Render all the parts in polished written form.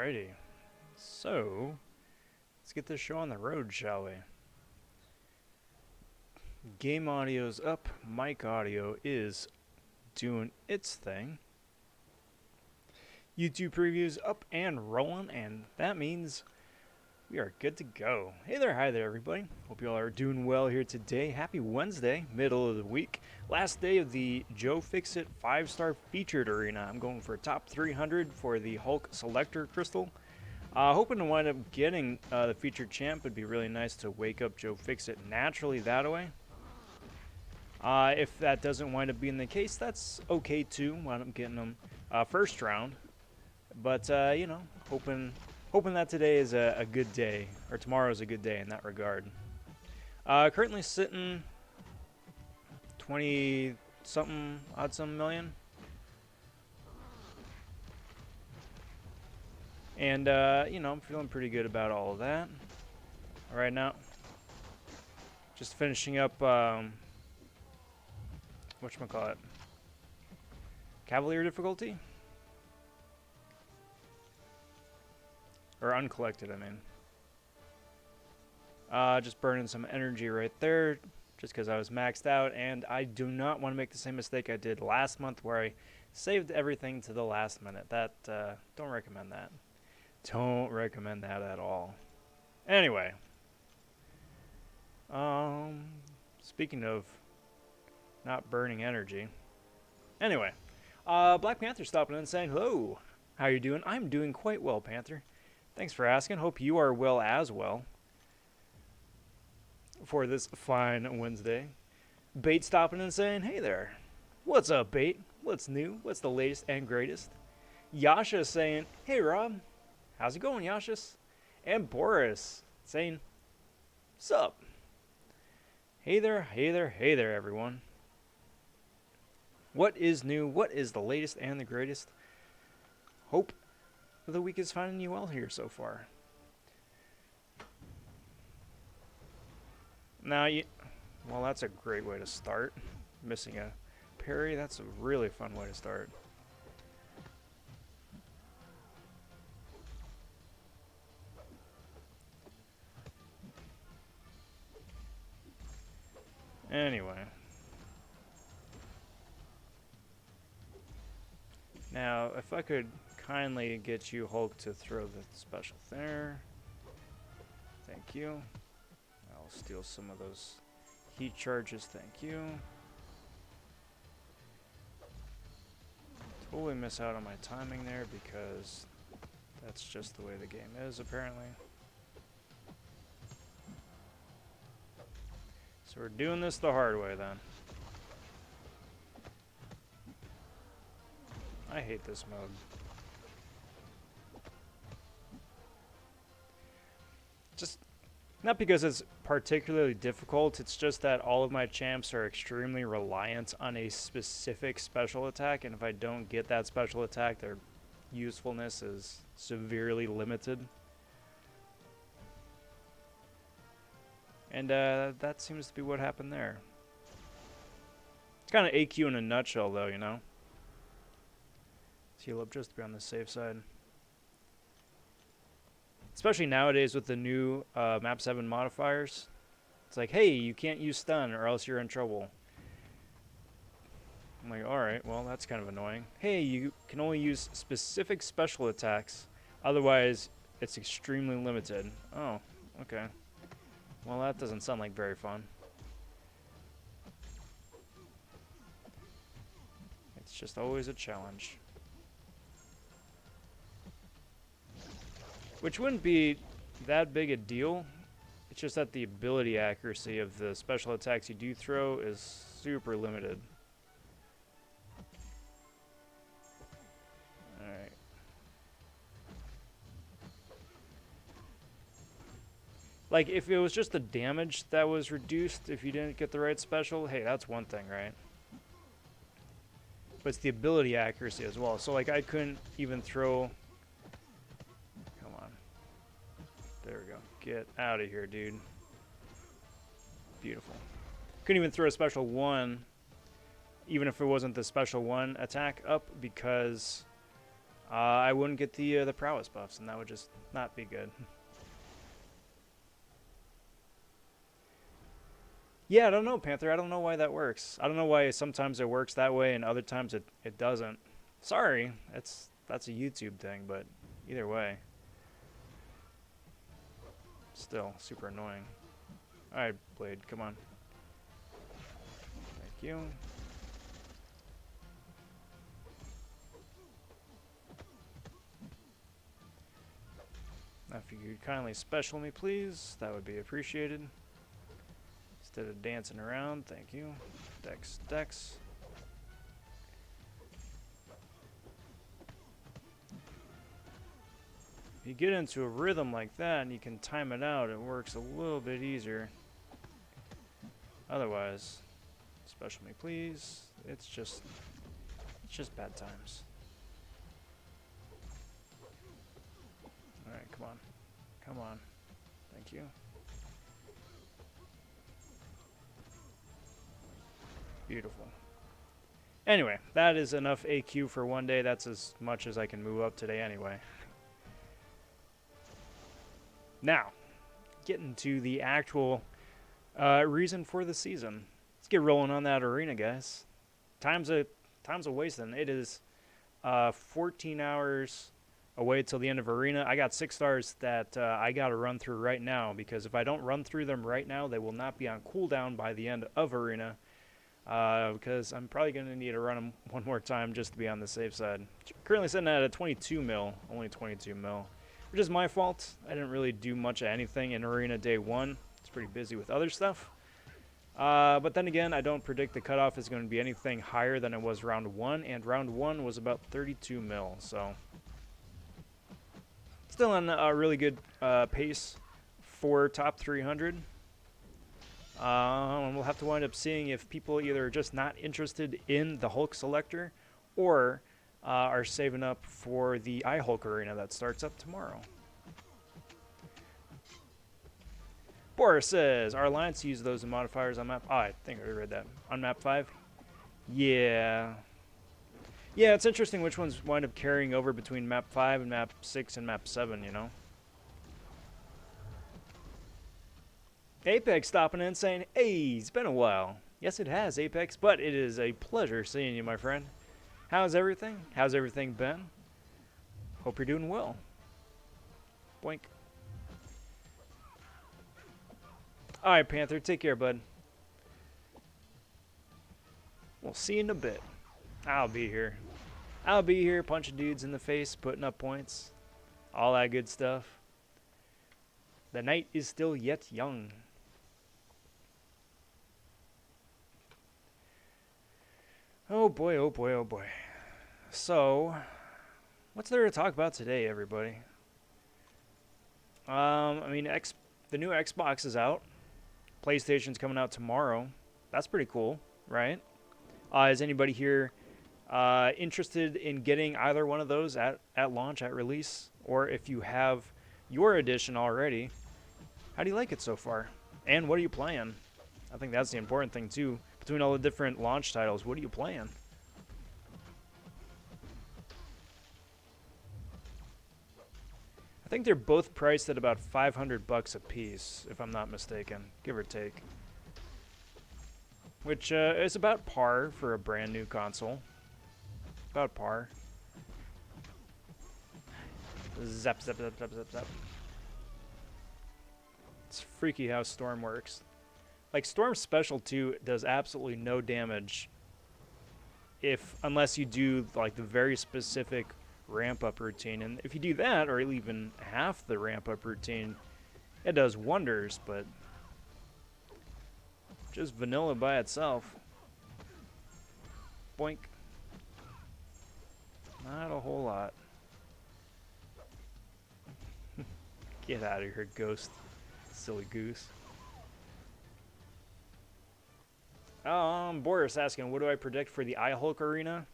Alrighty. So, let's get this show on the road, shall we? Game audio's up. Mic audio is doing its thing. YouTube previews up and rolling, and that means we are good to go. Hey there, hi there, everybody. Hope you all are doing well here today. Happy Wednesday, middle of the week. Last day of the Joe Fixit 5-star featured arena. I'm going for top 300 for the Hulk Selector crystal. Hoping to wind up getting the featured champ. It'd be really nice to wake up Joe Fixit naturally that way. If that doesn't wind up being the case, that's okay too. Wind up getting them first round. But, you know, hoping that today is a good day, or tomorrow is a good day in that regard. Currently sitting 20-something, odd-some million. And, you know, I'm feeling pretty good about all of that. All right, now, just finishing up, whatchamacallit? Cavalier difficulty? Or uncollected, I mean. Just burning some energy right there, just because I was maxed out, and I do not want to make the same mistake I did last month where I saved everything to the last minute. That, don't recommend that. Don't recommend that at all. Anyway. Speaking of not burning energy. Anyway. Black Panther stopping in and saying, hello. How you doing? I'm doing quite well, Panther. Thanks for asking. Hope you are well as well for this fine Wednesday. Bait stopping and saying, hey there. What's up, Bait? What's new? What's the latest and greatest? Yasha saying, hey, Rob. How's it going, Yashis? And Boris saying, sup? Hey there, hey there, hey there, everyone. What is new? What is the latest and the greatest? Hope the week is finding you well here so far. Now, well, that's a great way to start. Missing a parry, that's a really fun way to start. Anyway. Now, if I could kindly get you, Hulk, to throw the special there. Thank you. I'll steal some of those heat charges. Thank you. Totally miss out on my timing there because that's just the way the game is, apparently. So we're doing this the hard way, then. I hate this mode. Just not because it's particularly difficult, it's just that all of my champs are extremely reliant on a specific special attack, and if I don't get that special attack, their usefulness is severely limited. And that seems to be what happened there. It's kind of AQ in a nutshell, though, you know? Let's heal up just to be on the safe side. Especially nowadays with the new Map 7 modifiers. It's like, hey, you can't use stun or else you're in trouble. I'm like, alright, well, that's kind of annoying. Hey, you can only use specific special attacks. Otherwise, it's extremely limited. Oh, okay. Well, that doesn't sound like very fun. It's just always a challenge. Which wouldn't be that big a deal. It's just that the ability accuracy of the special attacks you do throw is super limited. Alright. Like, if it was just the damage that was reduced if you didn't get the right special, hey, that's one thing, right? But it's the ability accuracy as well. So, like, I couldn't even throw... There we go. Get out of here, dude. Beautiful. Couldn't even throw a special 1, even if it wasn't the special 1 attack up, because I wouldn't get the prowess buffs, and that would just not be good. Yeah, I don't know, Panther. I don't know why that works. I don't know why sometimes it works that way and other times it doesn't. Sorry, that's a YouTube thing, but either way, still super annoying. All right, Blade, come on. Thank you. Now, if you could kindly special me, please, that would be appreciated. Instead of dancing around, thank you. Dex, Dex. If you get into a rhythm like that and you can time it out, it works a little bit easier. Otherwise, special me, please. It's just bad times. All right, come on. Come on. Thank you. Beautiful. Anyway, that is enough AQ for one day. That's as much as I can move up today anyway. Now, getting to the actual reason for the season. Let's get rolling on that arena, guys. Time's a wasting. It is 14 hours away till the end of arena. I got 6 stars that I got to run through right now, because if I don't run through them right now, they will not be on cooldown by the end of arena. Because I'm probably going to need to run them one more time just to be on the safe side. Currently sitting at a 22 mil, only 22 mil, which is my fault. I didn't really do much of anything in arena day 1. It's pretty busy with other stuff. But then again, I don't predict the cutoff is going to be anything higher than it was round 1, and round 1 was about 32 mil, so still on a really good pace for top 300. And we'll have to wind up seeing if people either are just not interested in the Hulk Selector or are saving up for the iHulk Arena that starts up tomorrow. Boris says, our alliance used those modifiers on map... Oh, I think I read that. On map 5? Yeah. Yeah, it's interesting which ones wind up carrying over between map 5 and map 6 and map 7, you know? Apex stopping in saying, hey, it's been a while. Yes, it has, Apex, but it is a pleasure seeing you, my friend. How's everything? How's everything been? Hope you're doing well. Boink. All right, Panther, take care, bud. We'll see you in a bit. I'll be here. I'll be here punching dudes in the face, putting up points. All that good stuff. The night is still yet young. Oh boy, oh boy, oh boy. So, what's there to talk about today, everybody? I mean, the new Xbox is out. PlayStation's coming out tomorrow. That's pretty cool, right? Is anybody here interested in getting either one of those at launch, at release? Or if you have your edition already, how do you like it so far? And what are you playing? I think that's the important thing, too. Between all the different launch titles, what are you playing? I think they're both priced at about $500 a piece, if I'm not mistaken, give or take. Which is about par for a brand new console. About par. Zap, zap, zap, zap, zap, zap. It's freaky how Storm works. Like, Storm Special 2 does absolutely no damage unless you do, like, the very specific ramp-up routine. And if you do that, or even half the ramp-up routine, it does wonders, but just vanilla by itself. Boink. Not a whole lot. Get out of here, Ghost. Silly goose. Boris asking, what do I predict for the iHulk Arena?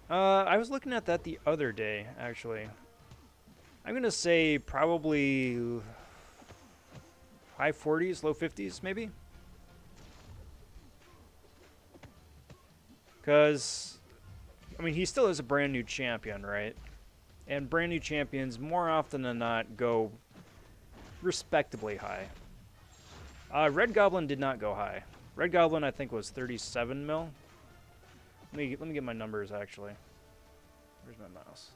I was looking at that the other day, actually. I'm going to say probably high 40s, low 50s, maybe? Because I mean, he still is a brand new champion, right? And brand new champions, more often than not, go respectably high. Red Goblin did not go high. Red Goblin, I think, was 37 mil. Let me get my numbers, actually. Where's my mouse?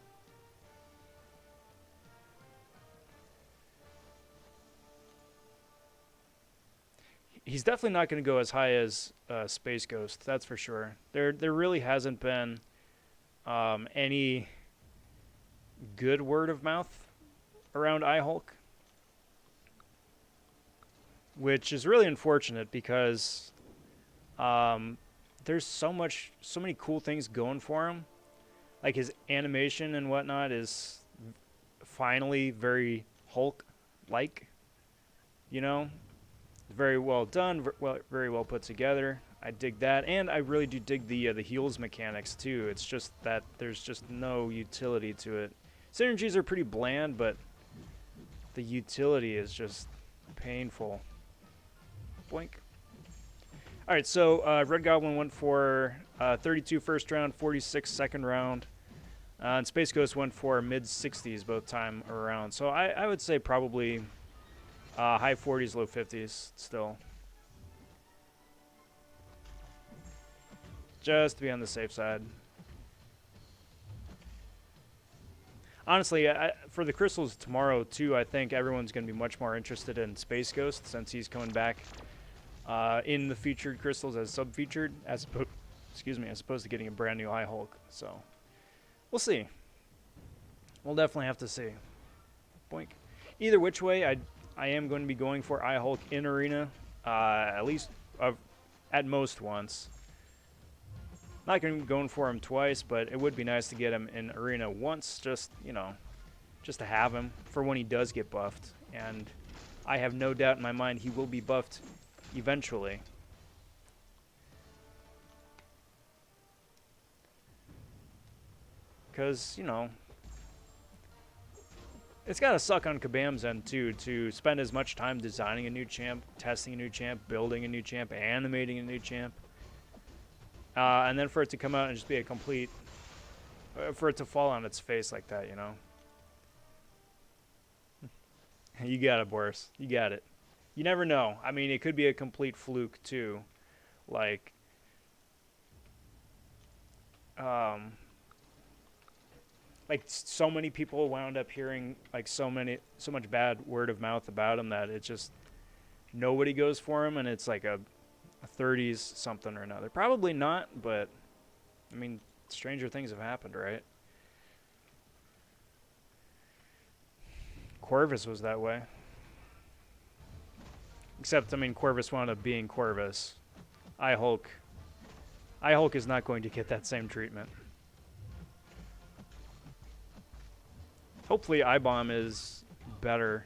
He's definitely not going to go as high as Space Ghost, that's for sure. There really hasn't been any good word of mouth around iHulk, which is really unfortunate because there's so many cool things going for him. Like his animation and whatnot is finally very Hulk-like, you know? Very well done, very well put together. I dig that, and I really do dig the heals mechanics too. It's just that there's just no utility to it. Synergies are pretty bland, but the utility is just painful. Blink. All right, so Red Goblin went for 32 first round, 46 second round, and Space Ghost went for mid 60s both time around. So I would say probably high 40s, low 50s still. Just to be on the safe side. Honestly, for the crystals tomorrow, too, I think everyone's going to be much more interested in Space Ghost since he's coming back in the featured crystals as sub-featured, as opposed to getting a brand new iHulk. So, we'll see. We'll definitely have to see. Boink. Either which way, I am going to be going for iHulk in Arena, at least, at most once. Not going to be going for him twice, but it would be nice to get him in Arena once, just, you know, just to have him for when he does get buffed. And I have no doubt in my mind he will be buffed eventually. Because, you know, it's got to suck on Kabam's end, too, to spend as much time designing a new champ, testing a new champ, building a new champ, animating a new champ. And then for it to come out and just be a complete... for it to fall on its face like that, you know? You got it, Boris. You got it. You never know. I mean, it could be a complete fluke, too. Like... like so many people wound up hearing like so much bad word of mouth about him that it just nobody goes for him, and it's like a 30s something or another. Probably not, but I mean, stranger things have happened, right? Corvus was that way. Except, I mean, Corvus wound up being Corvus. iHulk is not going to get that same treatment. Hopefully iBomb is better,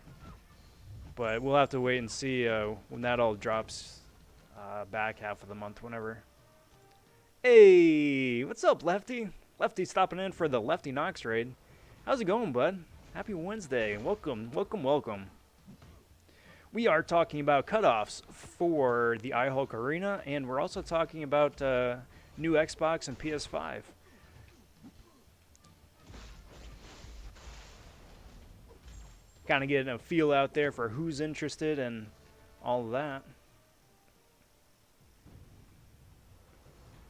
but we'll have to wait and see when that all drops back half of the month, whenever. Hey, what's up, Lefty? Lefty stopping in for the Lefty Knox raid. How's it going, bud? Happy Wednesday. Welcome, welcome, welcome. We are talking about cutoffs for the iHulk Arena, and we're also talking about new Xbox and PS5. Kind of getting a feel out there for who's interested and all of that.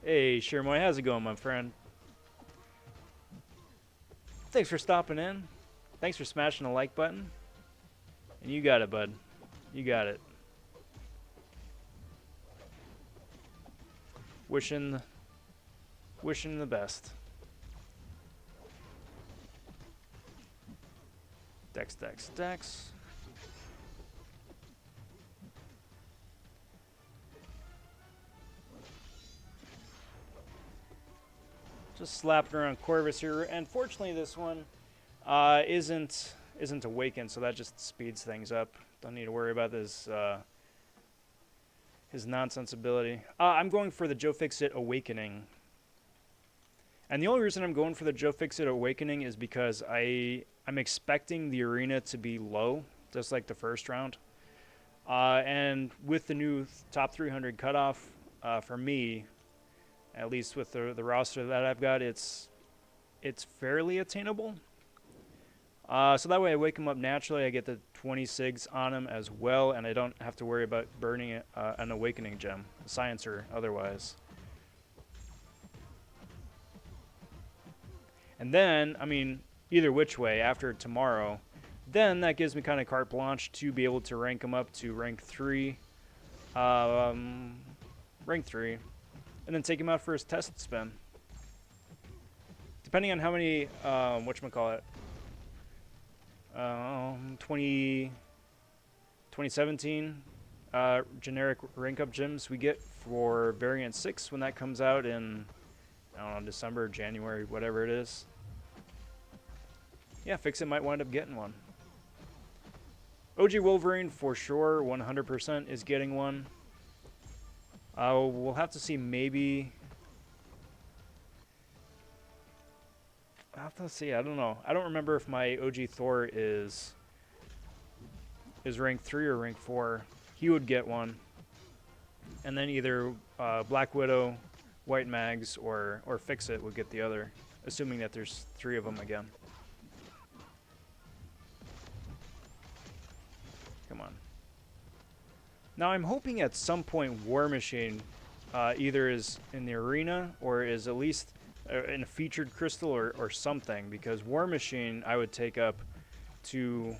Hey, Shermoy, how's it going, my friend? Thanks for stopping in. Thanks for smashing the like button. And you got it, bud. You got it. Wishing the best. Dex. Just slapping around Corvus here. And fortunately, this one isn't awakened, so that just speeds things up. Don't need to worry about this his nonsensibility. I'm going for the Joe Fixit Awakening. And the only reason I'm going for the Joe Fixit Awakening is because I'm expecting the arena to be low, just like the first round. And with the new top 300 cutoff, for me, At least with the roster that I've got, it's fairly attainable. So that way I wake him up naturally. I get the 20 sigs on him as well, and I don't have to worry about burning an awakening gem, science or otherwise. And then, I mean, either which way, after tomorrow, then that gives me kind of carte blanche to be able to rank him up to rank 3. Rank 3. And then take him out for his test spin. Depending on how many, whatchamacallit, 2017 generic rank up gems we get for variant 6 when that comes out in, I don't know, December, January, whatever it is. Yeah, Fixit might wind up getting one. OG Wolverine for sure, 100% is getting one. We'll have to see, maybe. I'll have to see, I don't know. I don't remember if my OG Thor is rank 3 or rank 4. He would get one. And then either Black Widow, White Mags, or Fixit would get the other, assuming that there's 3 of them again. Come on. Now I'm hoping at some point War Machine either is in the arena or is at least in a featured crystal or something, because War Machine I would take up to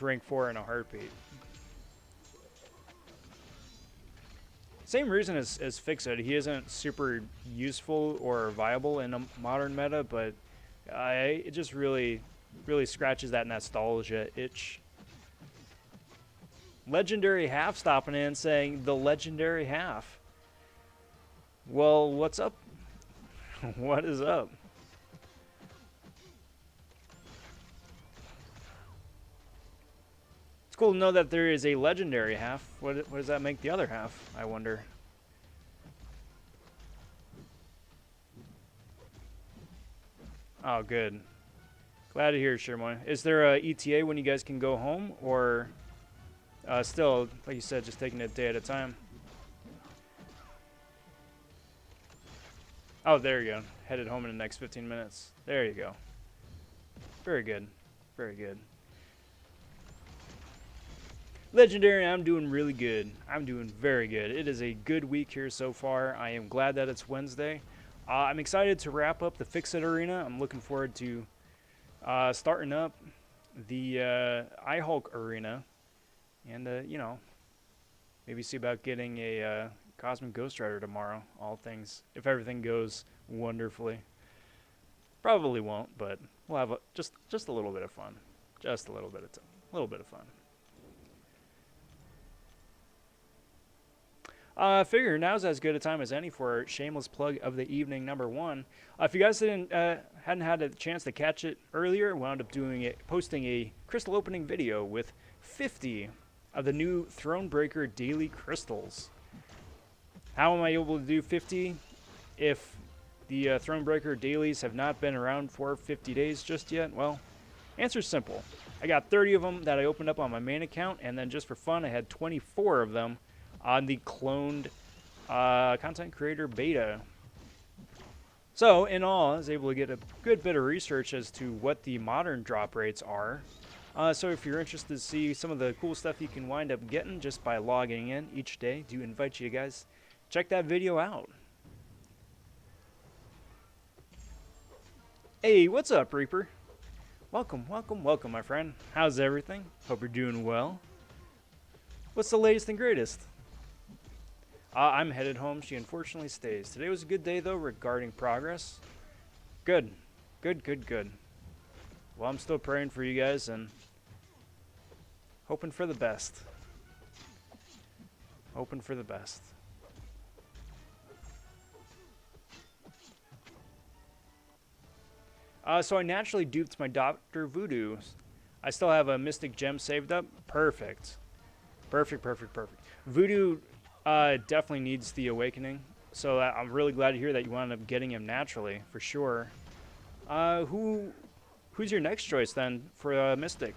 rank 4 in a heartbeat. Same reason as Fixit. He isn't super useful or viable in a modern meta, but it just really scratches that nostalgia itch. Legendary Half stopping in saying the legendary half. Well, what's up? What is up? It's cool to know that there is a legendary half. What does that make the other half, I wonder? Oh, good. Glad to hear it, Sherman. Is there a ETA when you guys can go home, or still, like you said, just taking it a day at a time? Oh, there you go. Headed home in the next 15 minutes. There you go. Very good. Very good. Legendary, I'm doing really good. I'm doing very good. It is a good week here so far. I am glad that it's Wednesday. I'm excited to wrap up the Fixit Arena. I'm looking forward to starting up the Hulk Arena. And, you know, maybe see about getting a Cosmic Ghost Rider tomorrow. All things, if everything goes wonderfully. Probably won't, but we'll have just a little bit of fun. Just a little bit of fun. Figure now's as good a time as any for a shameless plug of the evening, number 1. If you guys hadn't had a chance to catch it earlier, wound up posting a crystal opening video with 50 of the new Thronebreaker daily crystals. How am I able to do 50 if the Thronebreaker dailies have not been around for 50 days just yet? Well, answer's simple. I got 30 of them that I opened up on my main account, and then just for fun, I had 24 of them on the cloned content creator beta. So, in all, I was able to get a good bit of research as to what the modern drop rates are. So if you're interested to see some of the cool stuff you can wind up getting just by logging in each day, do invite you guys check that video out. Hey, what's up, Reaper? Welcome, my friend. How's everything? Hope you're doing well. What's the latest and greatest? I'm headed home. She unfortunately stays. Today was a good day, though, regarding progress. Good. Well, I'm still praying for you guys and hoping for the best. So I naturally duped my Dr. Voodoo. I still have a Mystic Gem saved up. Perfect. Voodoo definitely needs the awakening. So I'm really glad to hear that you wound up getting him naturally, for sure. Who's your next choice then for Mystic?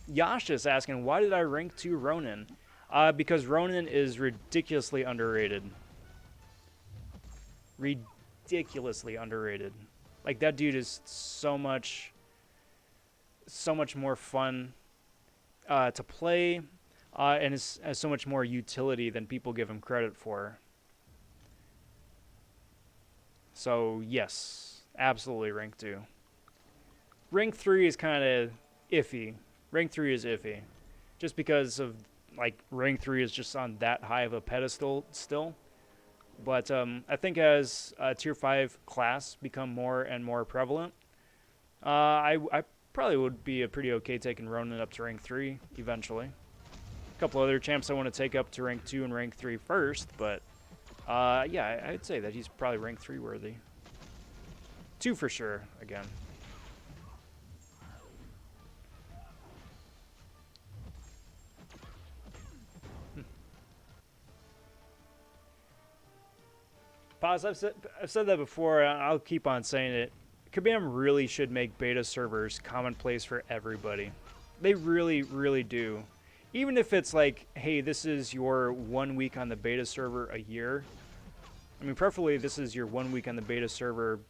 Yasha's asking, why did I rank 2 Ronin? Because Ronan is ridiculously underrated. Ridiculously underrated. Like, that dude is so much more fun to play, and has so much more utility than people give him credit for. So, yes, absolutely rank 2. Rank 3 is kind of iffy. Rank 3 is iffy. Just because of, like, rank 3 is just on that high of a pedestal still. But I think as Tier 5 class become more and more prevalent, I probably would be a pretty okay taking Ronan up to rank 3 eventually. A couple other champs I want to take up to rank 2 and rank 3 first, but yeah, I'd say that he's probably rank 3 worthy. 2 for sure, again. Pause, I've said that before, and I'll keep on saying it. Kabam really should make beta servers commonplace for everybody. They really, really do. Even if it's like, hey, this is your 1 week on the beta server a year. I mean, preferably this is your 1 week on the beta server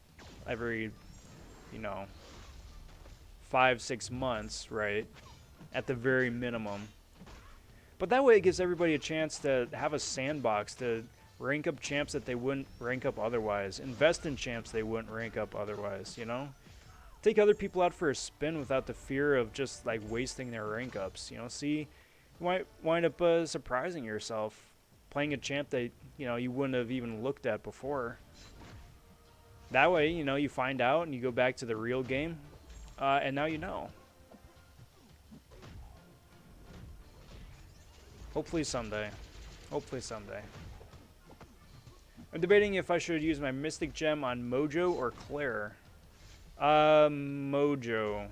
every, 5-6 months, right? At the very minimum. But that way it gives everybody a chance to have a sandbox to rank up champs that they wouldn't rank up otherwise. Invest in champs they wouldn't rank up otherwise, Take other people out for a spin without the fear of just, like, wasting their rank ups, See, you might wind up surprising yourself playing a champ that, you wouldn't have even looked at before. That way, you find out and you go back to the real game, and now you know. Hopefully someday. Hopefully someday. I'm debating if I should use my Mystic Gem on Mojo or Claire. Mojo.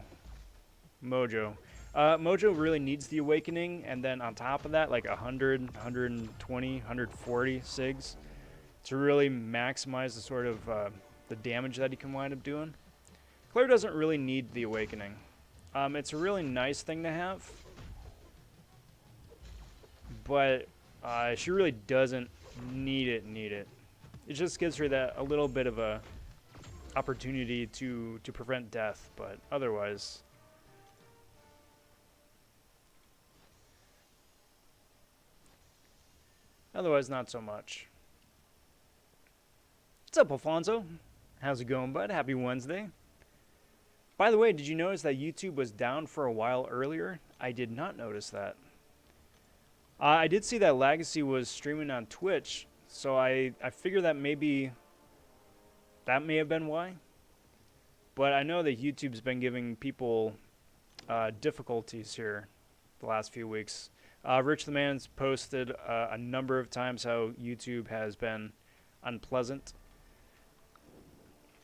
Mojo really needs the Awakening, and then on top of that, like 100, 120, 140 SIGs to really maximize the sort of the damage that he can wind up doing. Claire doesn't really need the Awakening. It's a really nice thing to have, but she really doesn't need it. It just gives her that a little bit of a opportunity to prevent death, but otherwise not so much. What's up, Alfonso? How's it going, bud? Happy Wednesday. By the way, did you notice that YouTube was down for a while earlier? I did not notice that. I did see that Legacy was streaming on Twitch, so I figure that maybe that may have been why. But I know that YouTube's been giving people difficulties here the last few weeks. Rich the Man's posted a number of times how YouTube has been unpleasant.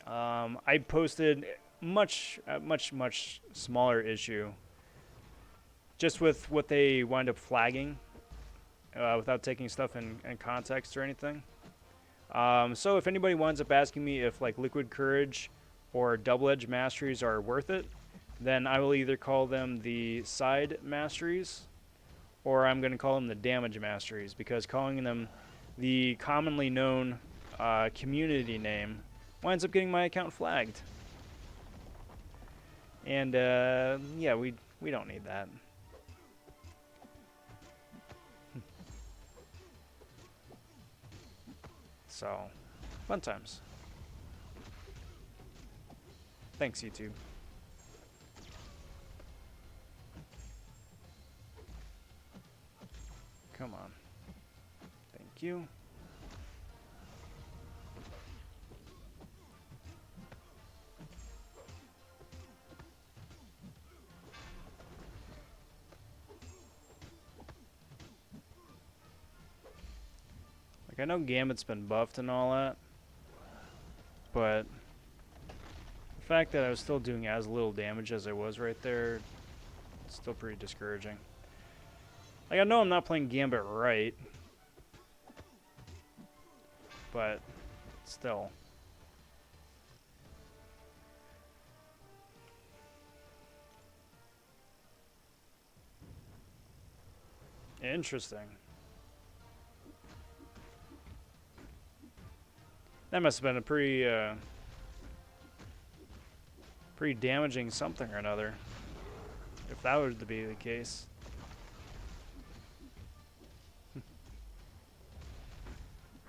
I posted much smaller issue, just with what they wind up flagging without taking stuff in context or anything. So if anybody winds up asking me if like Liquid Courage or Double Edge Masteries are worth it, then I will either call them the Side Masteries or I'm going to call them the Damage Masteries, because calling them the commonly known community name winds up getting my account flagged. And yeah, we don't need that. So, fun times. Thanks, YouTube. Come on. Thank you. Like, I know Gambit's been buffed and all that, but the fact that I was still doing as little damage as I was right there, it's still pretty discouraging. Like, I know I'm not playing Gambit right, but still. Interesting. That must have been a pretty damaging something or another, if that was to be the case.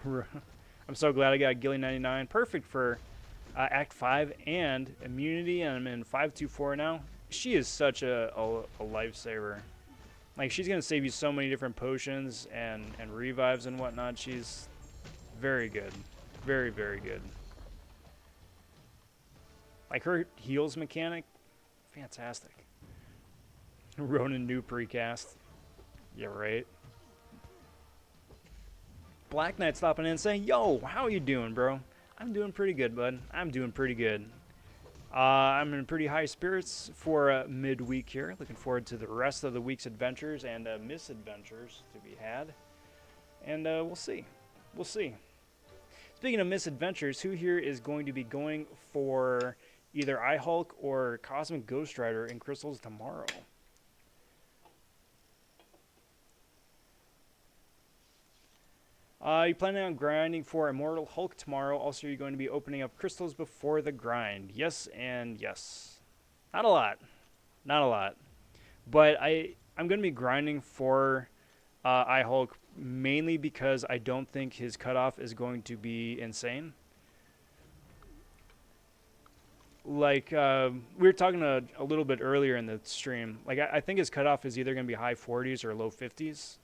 I'm so glad I got Gilly 99. Perfect for Act 5 and immunity, and I'm in 524 now. She is such a lifesaver. Like, she's going to save you so many different potions and revives and whatnot. She's very good. Very, very good. Like, her heals mechanic, fantastic. Ronin new precast. Yeah, right. Black Knight stopping in saying, yo, how you doing, bro? I'm doing pretty good, bud. I'm doing pretty good. I'm in pretty high spirits for midweek here. Looking forward to the rest of the week's adventures and misadventures to be had. And we'll see. We'll see. Speaking of misadventures, who here is going to be going for either iHulk or Cosmic Ghost Rider in Crystals tomorrow? You planning on grinding for Immortal Hulk tomorrow? Also, you're going to be opening up crystals before the grind. Yes and yes. Not a lot. Not a lot. But I'm going to be grinding for iHulk mainly because I don't think his cutoff is going to be insane. Like, we were talking a little bit earlier in the stream. Like, I think his cutoff is either going to be high 40s or low 50s.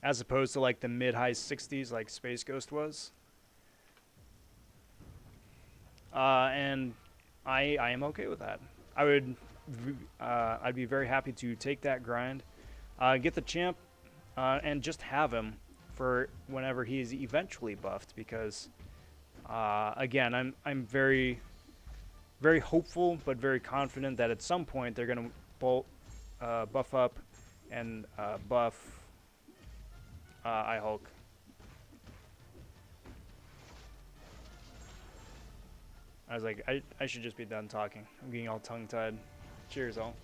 As opposed to like the mid-high 60s like Space Ghost was. And I am okay with that. I'd be very happy to take that grind, get the champ, and just have him for whenever he is eventually buffed. Because again, I'm very, very hopeful but very confident that at some point they're gonna buff up and buff iHulk. I was like, I should just be done talking. I'm getting all tongue-tied. Cheers, all.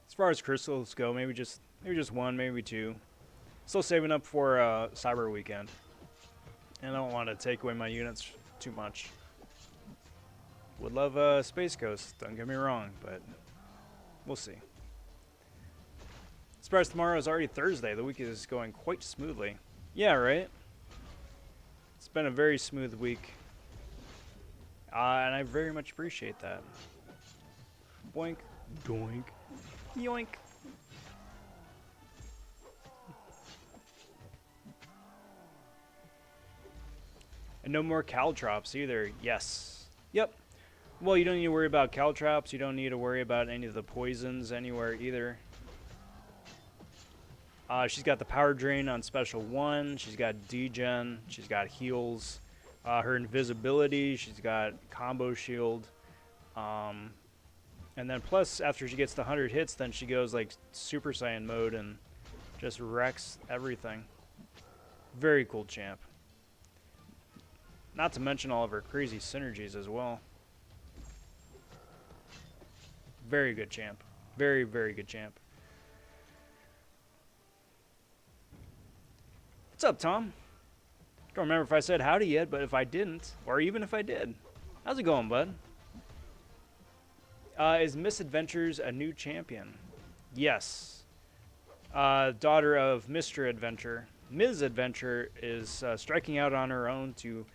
As far as crystals go, maybe just one, maybe two. Still saving up for Cyber Weekend, and I don't want to take away my units too much. Would love Space Ghost, don't get me wrong, but we'll see. As far as tomorrow is already Thursday, the week is going quite smoothly. Yeah, right? It's been a very smooth week. And I very much appreciate that. Boink, doink, yoink. And no more caltrops either. Yes. Yep. Well, you don't need to worry about caltrops. You don't need to worry about any of the poisons anywhere either. She's got the power drain on special 1. She's got degen. She's got heals. Her invisibility. She's got combo shield. And then plus, after she gets the 100 hits, then she goes like Super Saiyan mode and just wrecks everything. Very cool champ. Not to mention all of her crazy synergies as well. Very good champ. Very, very good champ. What's up, Tom? Don't remember if I said howdy yet, but if I didn't, or even if I did. How's it going, bud? Is Misadventures a new champion? Yes. Daughter of Mr. Adventure. Ms. Adventure is striking out on her own to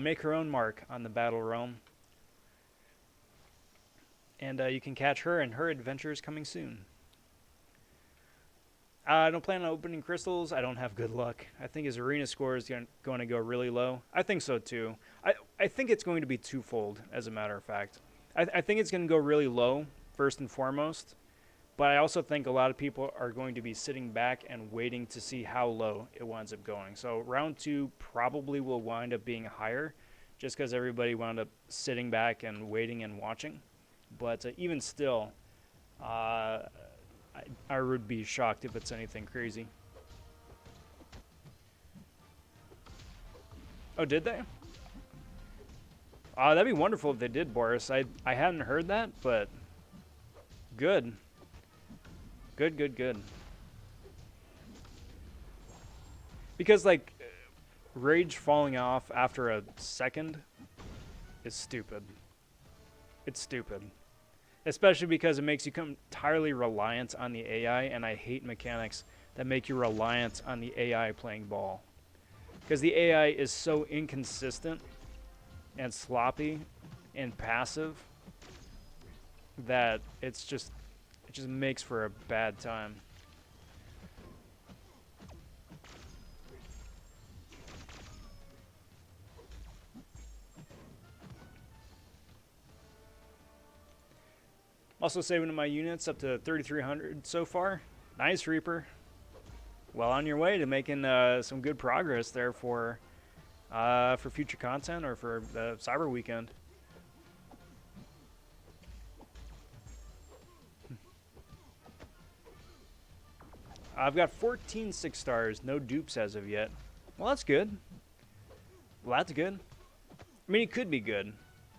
make her own mark on the battle realm. And you can catch her and her adventures coming soon. I don't plan on opening crystals. I don't have good luck. I think his arena score is going to go really low. I think so too. I think it's going to be twofold, as a matter of fact. I think it's going to go really low, first and foremost. But I also think a lot of people are going to be sitting back and waiting to see how low it winds up going. So round 2 probably will wind up being higher, just because everybody wound up sitting back and waiting and watching. But even still, I would be shocked if it's anything crazy. Oh, did they? That'd be wonderful if they did, Boris. I hadn't heard that, but good. Good, good, good. Because, like, rage falling off after a second is stupid. It's stupid. Especially because it makes you come entirely reliant on the AI, and I hate mechanics that make you reliant on the AI playing ball. Because the AI is so inconsistent and sloppy and passive that it just makes for a bad time. Also saving my units up to 3,300 so far. Nice, Reaper. Well on your way to making some good progress there for future content or for the Cyber Weekend. I've got 14 6-stars, no dupes as of yet. Well, that's good. Well, that's good. I mean, it could be good,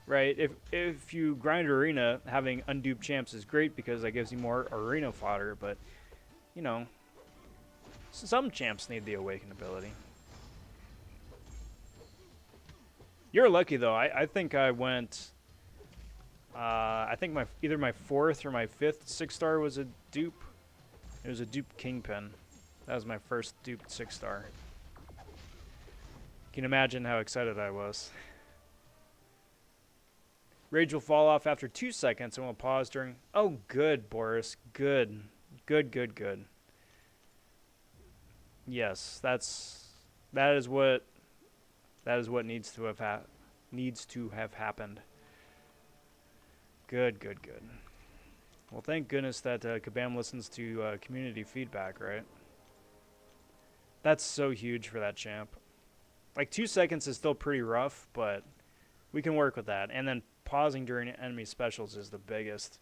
right? If you grind arena, having unduped champs is great because that gives you more arena fodder, but, you know, some champs need the awaken ability. You're lucky, though. I think I went... I think either my 4th or my 5th 6-star was a dupe. It was a dupe Kingpin. That was my first duped 6-star. You can imagine how excited I was. Rage will fall off after 2 seconds and will pause during... Oh, good, Boris. Good. Good, good, good. Yes, that is what needs to have happened. Good, good, good. Well, thank goodness that Kabam listens to community feedback, right? That's so huge for that champ. Like, 2 seconds is still pretty rough, but we can work with that. And then pausing during enemy specials is the biggest.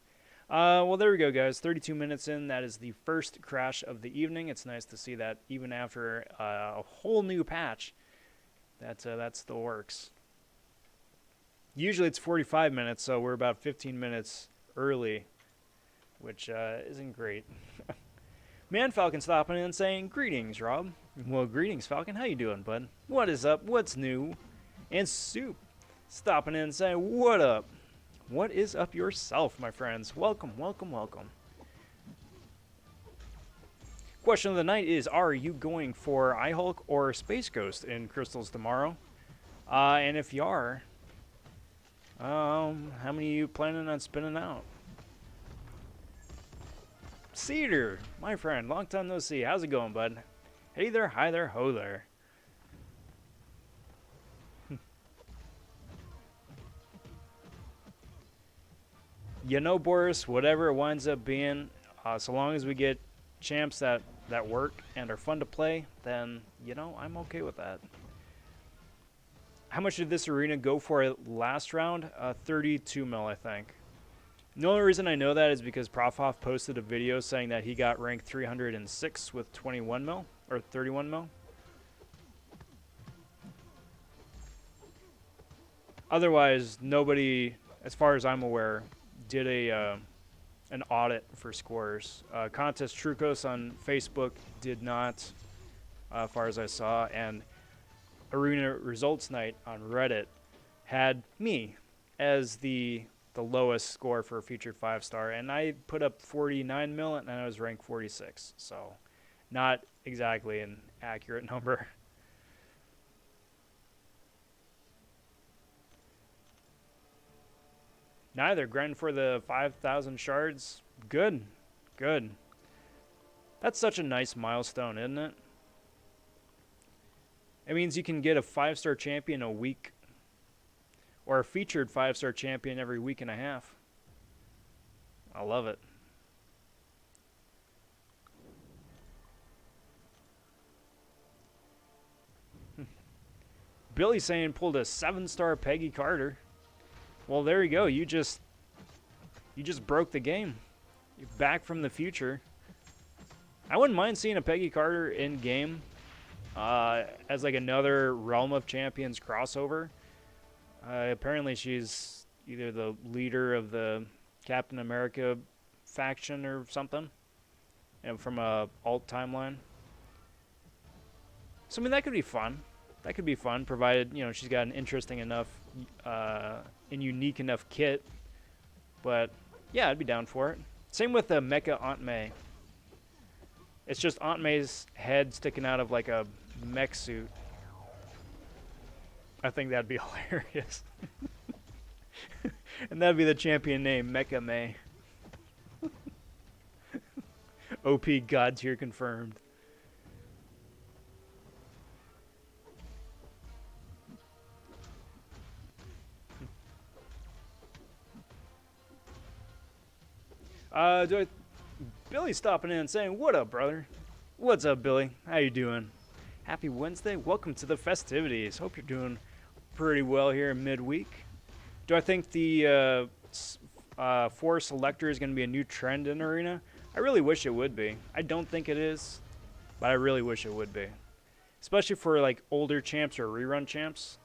Well, there we go, guys. 32 minutes in. That is the first crash of the evening. It's nice to see that even after a whole new patch, that still works. Usually it's 45 minutes, so we're about 15 minutes early, which isn't great. Man Falcon stopping in and saying, "Greetings, Rob." Well, greetings, Falcon. How you doing, bud? What is up? What's new? And Soup stopping in and saying, "What up?" What is up yourself, my friends? Welcome, welcome, welcome. Question of the night is, are you going for iHulk or Space Ghost in Crystals tomorrow? And if you are, how many are you planning on spinning out? Cedar, my friend, long time no see. How's it going, bud? Hey there, hi there, ho there. You know, Boris, whatever it winds up being, so long as we get champs that work and are fun to play, then, you know, I'm okay with that. How much did this arena go for last round? 32 mil, I think. The only reason I know that is because Profhoff posted a video saying that he got ranked 306 with 21 mil, or 31 mil. Otherwise, nobody, as far as I'm aware, did an audit for scores. Contest Trucos on Facebook did not, as far as I saw, and Arena Results Night on Reddit had me as the lowest score for a featured 5-star, and I put up 49 mil and I was ranked 46, so not exactly an accurate number. Neither. Grind for the 5,000 shards. Good. Good. That's such a nice milestone, isn't it? It means you can get a 5-star champion a week. Or a featured 5-star champion every week and a half. I love it. Billy saying pulled a 7-star Peggy Carter. Well, there you go. You just broke the game. You're back from the future. I wouldn't mind seeing a Peggy Carter in game as like another Realm of Champions crossover. Apparently, she's either the leader of the Captain America faction or something, and from a alt timeline. So I mean, that could be fun. That could be fun, provided she's got an interesting enough and unique enough kit. But yeah, I'd be down for it. Same with the Mecha Aunt May. It's just Aunt May's head sticking out of like a mech suit. I think that'd be hilarious. And that'd be the champion name, Mecha May. OP God tier confirmed. Billy's stopping in and saying, "What up, brother? What's up, Billy? How you doing? Happy Wednesday. Welcome to the festivities. Hope you're doing pretty well here in midweek." Do I think the Hulk Selector is going to be a new trend in Arena? I really wish it would be. I don't think it is, but I really wish it would be. Especially for like older champs or rerun champs.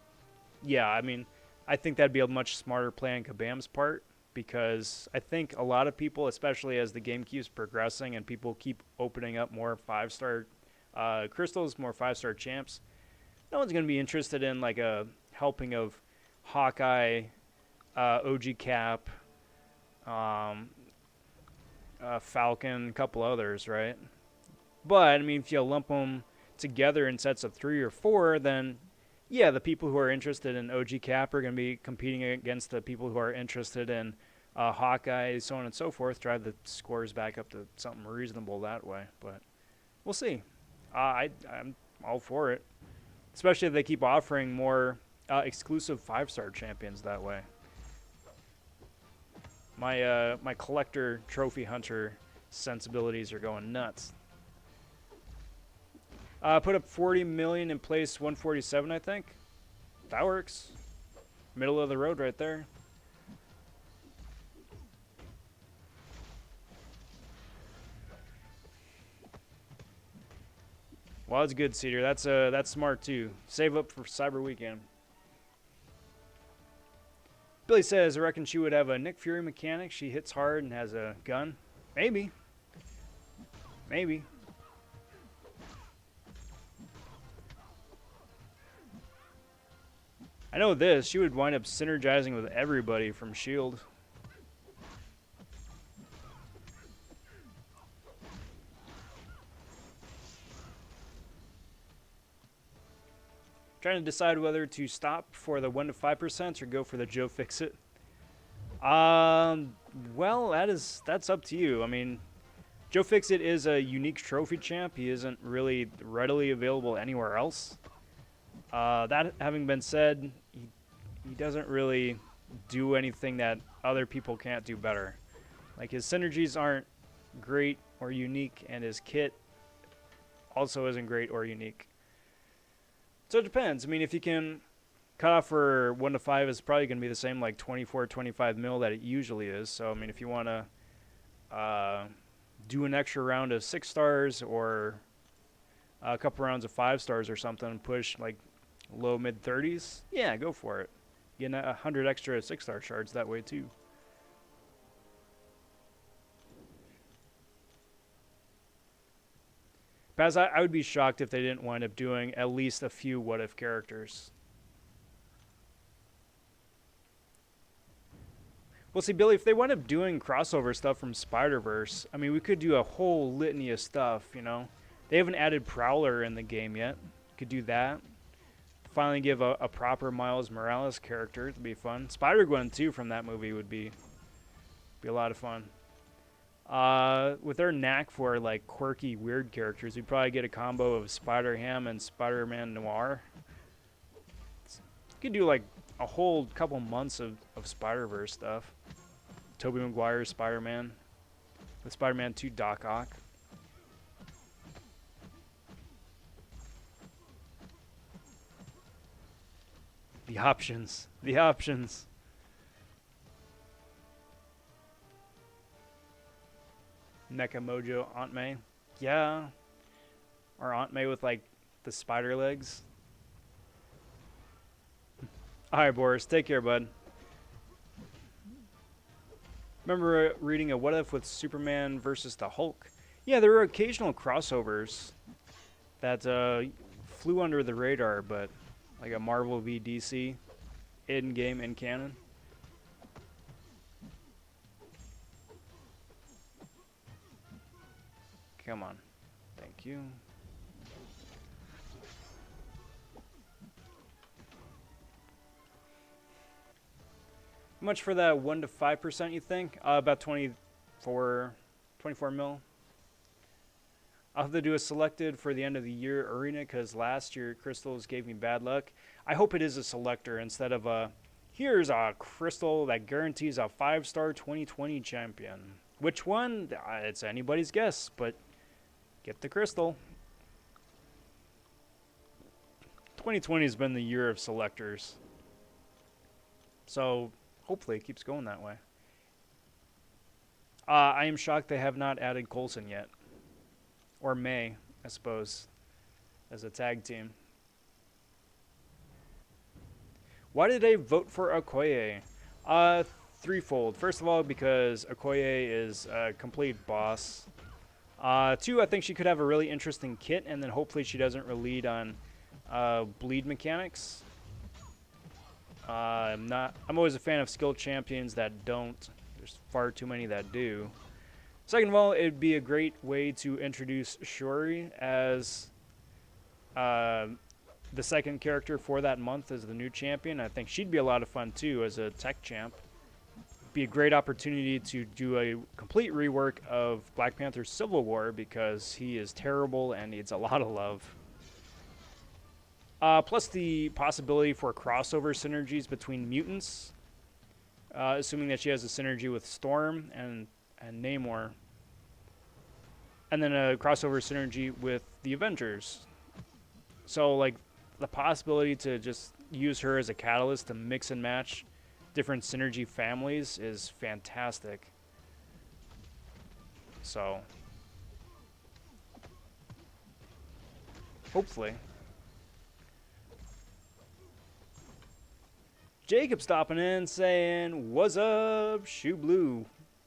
Yeah, I mean, I think that'd be a much smarter play on Kabam's part, because I think a lot of people, especially as the game keeps progressing and people keep opening up more 5-star crystals, more 5-star champs, no one's going to be interested in like a helping of Hawkeye, OG Cap, Falcon, a couple others, right? But, I mean, if you lump them together in sets of 3 or 4, then yeah, the people who are interested in OG Cap are going to be competing against the people who are interested in Hawkeye, so on and so forth, drive the scores back up to something reasonable that way. But we'll see. I'm all for it, especially if they keep offering more exclusive 5-star champions that way. My collector trophy hunter sensibilities are going nuts. Put up 40 million in place 147, I think. That works. Middle of the road right there. Well, that's good, Cedar. That's smart too. Save up for Cyber Weekend. Billy says, I reckon she would have a Nick Fury mechanic. She hits hard and has a gun. Maybe. Maybe. I know this. She would wind up synergizing with everybody from S.H.I.E.L.D. Trying to decide whether to stop for the 1 to 5% or go for the Joe Fixit. Well, that's up to you. I mean, Joe Fixit is a unique trophy champ. He isn't really readily available anywhere else. That having been said, he doesn't really do anything that other people can't do better. Like, his synergies aren't great or unique, and his kit also isn't great or unique. So it depends. I mean, if you can cut off for 1 to 5, it's probably going to be the same, like 24, 25 mil that it usually is. So, I mean, if you want to do an extra round of 6 stars or a couple rounds of 5 stars or something and push like low mid 30s, yeah, go for it. Get 100 extra 6-star shards that way too. Paz, I would be shocked if they didn't wind up doing at least a few what if characters. Well, see, Billy, if they wind up doing crossover stuff from Spider-Verse, I mean, we could do a whole litany of stuff, you know? They haven't added Prowler in the game yet. Could do that. Finally give a proper Miles Morales character. It'd be fun. Spider-Gwen, too, from that movie would be a lot of fun. With their knack for, like, quirky, weird characters, we'd probably get a combo of Spider-Ham and Spider-Man Noir. You could do, like, a whole couple months of Spider-Verse stuff. Tobey Maguire's Spider-Man. With Spider-Man 2 Doc Ock. The options. The options. Mecha Mojo Aunt May. Yeah. Or Aunt May with, like, the spider legs. All right, Boris. Take care, bud. Remember reading a What If with Superman versus the Hulk? Yeah, there were occasional crossovers that flew under the radar, but like a Marvel v DC in game in canon. Come on. Thank you. How much for that 1 to 5% you think? About 24 mil. I'll have to do a selected for the end of the year arena because last year crystals gave me bad luck. I hope it is a selector instead of a here's a crystal that guarantees a 5-star 2020 champion. Which one? It's anybody's guess, but get the crystal. 2020 has been the year of selectors. So hopefully it keeps going that way. I am shocked they have not added Coulson yet. Or May, I suppose, as a tag team. Why did I vote for Okoye? Threefold. First of all, because Okoye is a complete boss. 2, I think she could have a really interesting kit, and then hopefully she doesn't relied on bleed mechanics. I'm always a fan of skilled champions that don't. There's far too many that do. Second of all, it'd be a great way to introduce Shuri as the second character for that month as the new champion. I think she'd be a lot of fun too as a tech champ. Be a great opportunity to do a complete rework of Black Panther Civil War because he is terrible and needs a lot of love. Plus the possibility for crossover synergies between mutants, assuming that she has a synergy with Storm and Namor. And then a crossover synergy with the Avengers. So, like, the possibility to just use her as a catalyst to mix and match different synergy families is fantastic. So, hopefully. Jacob stopping in saying, "What's up, Shoe Blue?"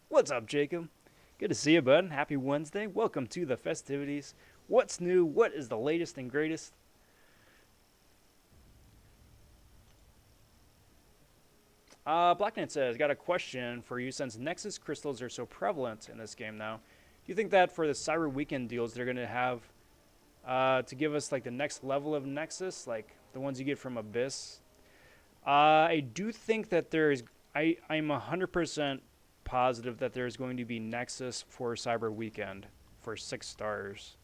What's up, Jacob? Good to see you, bud. Happy Wednesday. Welcome to the festivities. What's new? What is the latest and greatest? Black Knight says, got a question for you. Since Nexus crystals are so prevalent in this game now, do you think that for the Cyber Weekend deals they're going to have to give us like the next level of Nexus, like the ones you get from Abyss? I do think that there is, I'm 100% positive that there's going to be Nexus for Cyber Weekend for 6 stars.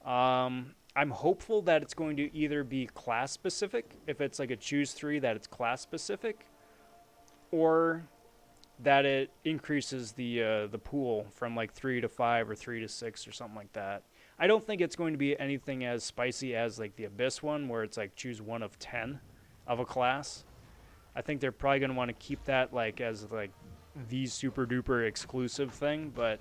I'm hopeful that it's going to either be class specific, if it's like a choose 3 that it's class specific, or that it increases the pool from like 3 to 5 or 3 to 6 or something like that. I don't think it's going to be anything as spicy as like the Abyss one where it's like choose 1 of 10 of a class. I think they're probably going to want to keep that like as like the super duper exclusive thing, but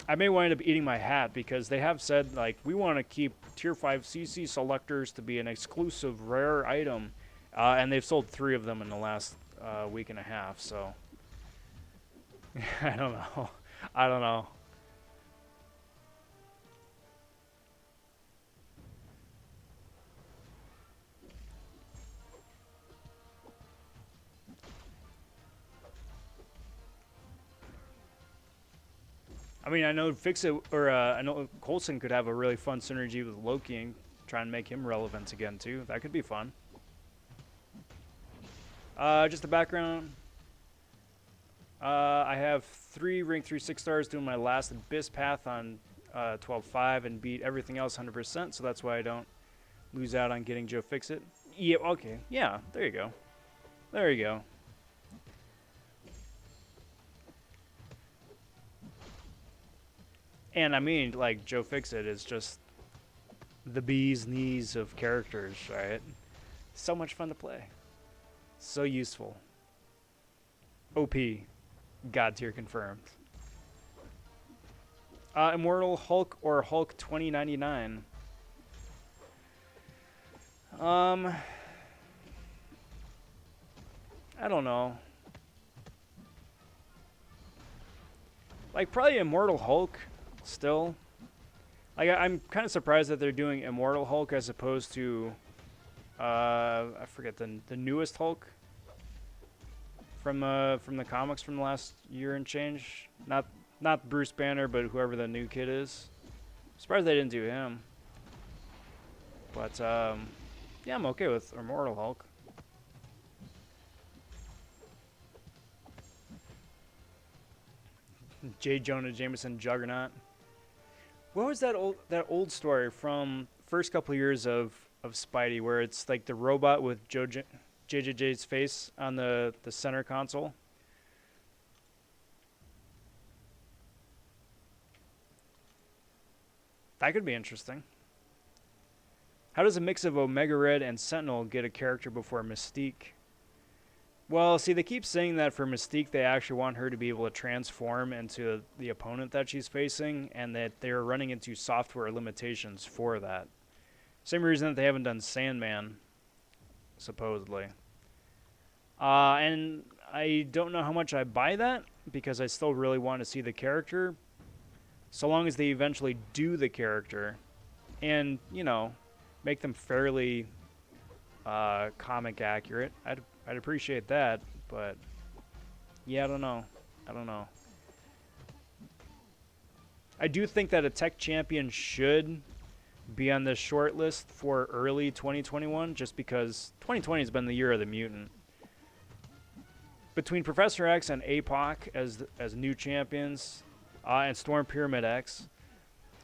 I may wind up eating my hat because they have said like we want to keep tier 5 CC selectors to be an exclusive rare item, and they've sold 3 of them in the last week and a half, so I don't know. I mean, I know Fixit, or I know Coulson could have a really fun synergy with Loki and try and make him relevant again, too. That could be fun. Just the background. I have 3 rank 3 6 stars doing my last Abyss path on 12.5 and beat everything else 100%, so that's why I don't lose out on getting Joe Fixit. Yeah, okay. Yeah, there you go. There you go. And I mean, like, Joe Fixit is just the bee's knees of characters, right? So much fun to play. So useful. OP. God tier confirmed. Immortal Hulk or Hulk 2099? I don't know. Like, probably Immortal Hulk still. Like, I'm kind of surprised that they're doing Immortal Hulk as opposed to, I forget the newest Hulk from the comics from the last year and change. Not Bruce Banner, but whoever the new kid is. Surprised they didn't do him. But yeah, I'm okay with Immortal Hulk. J. Jonah Jameson Juggernaut. What was that old story from first couple years of Spidey where it's like the robot with JJJ's face on the center console? That could be interesting. How does a mix of Omega Red and Sentinel get a character before Mystique? Well, see, they keep saying that for Mystique, they actually want her to be able to transform into the opponent that she's facing, and that they're running into software limitations for that. Same reason that they haven't done Sandman, supposedly. And I don't know how much I buy that, because I still really want to see the character. So long as they eventually do the character, and, you know, make them fairly comic accurate, I'd appreciate that, but yeah, I don't know. I do think that a tech champion should be on this short list for early 2021, just because 2020 has been the year of the mutant. Between Professor X and APOC as new champions, and Storm Pyramid X,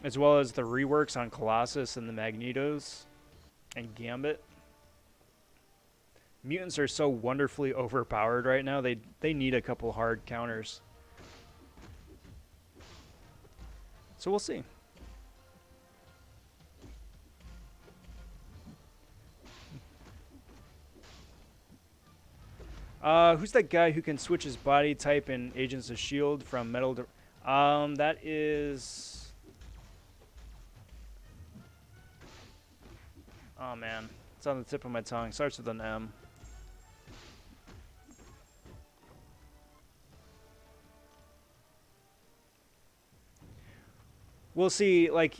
as well as the reworks on Colossus and the Magnetos and Gambit. Mutants are so wonderfully overpowered right now. They need a couple hard counters. So we'll see. Who's that guy who can switch his body type in Agents of S.H.I.E.L.D. from Metal... that is... Oh, man. It's on the tip of my tongue. Starts with an M. We'll see, like,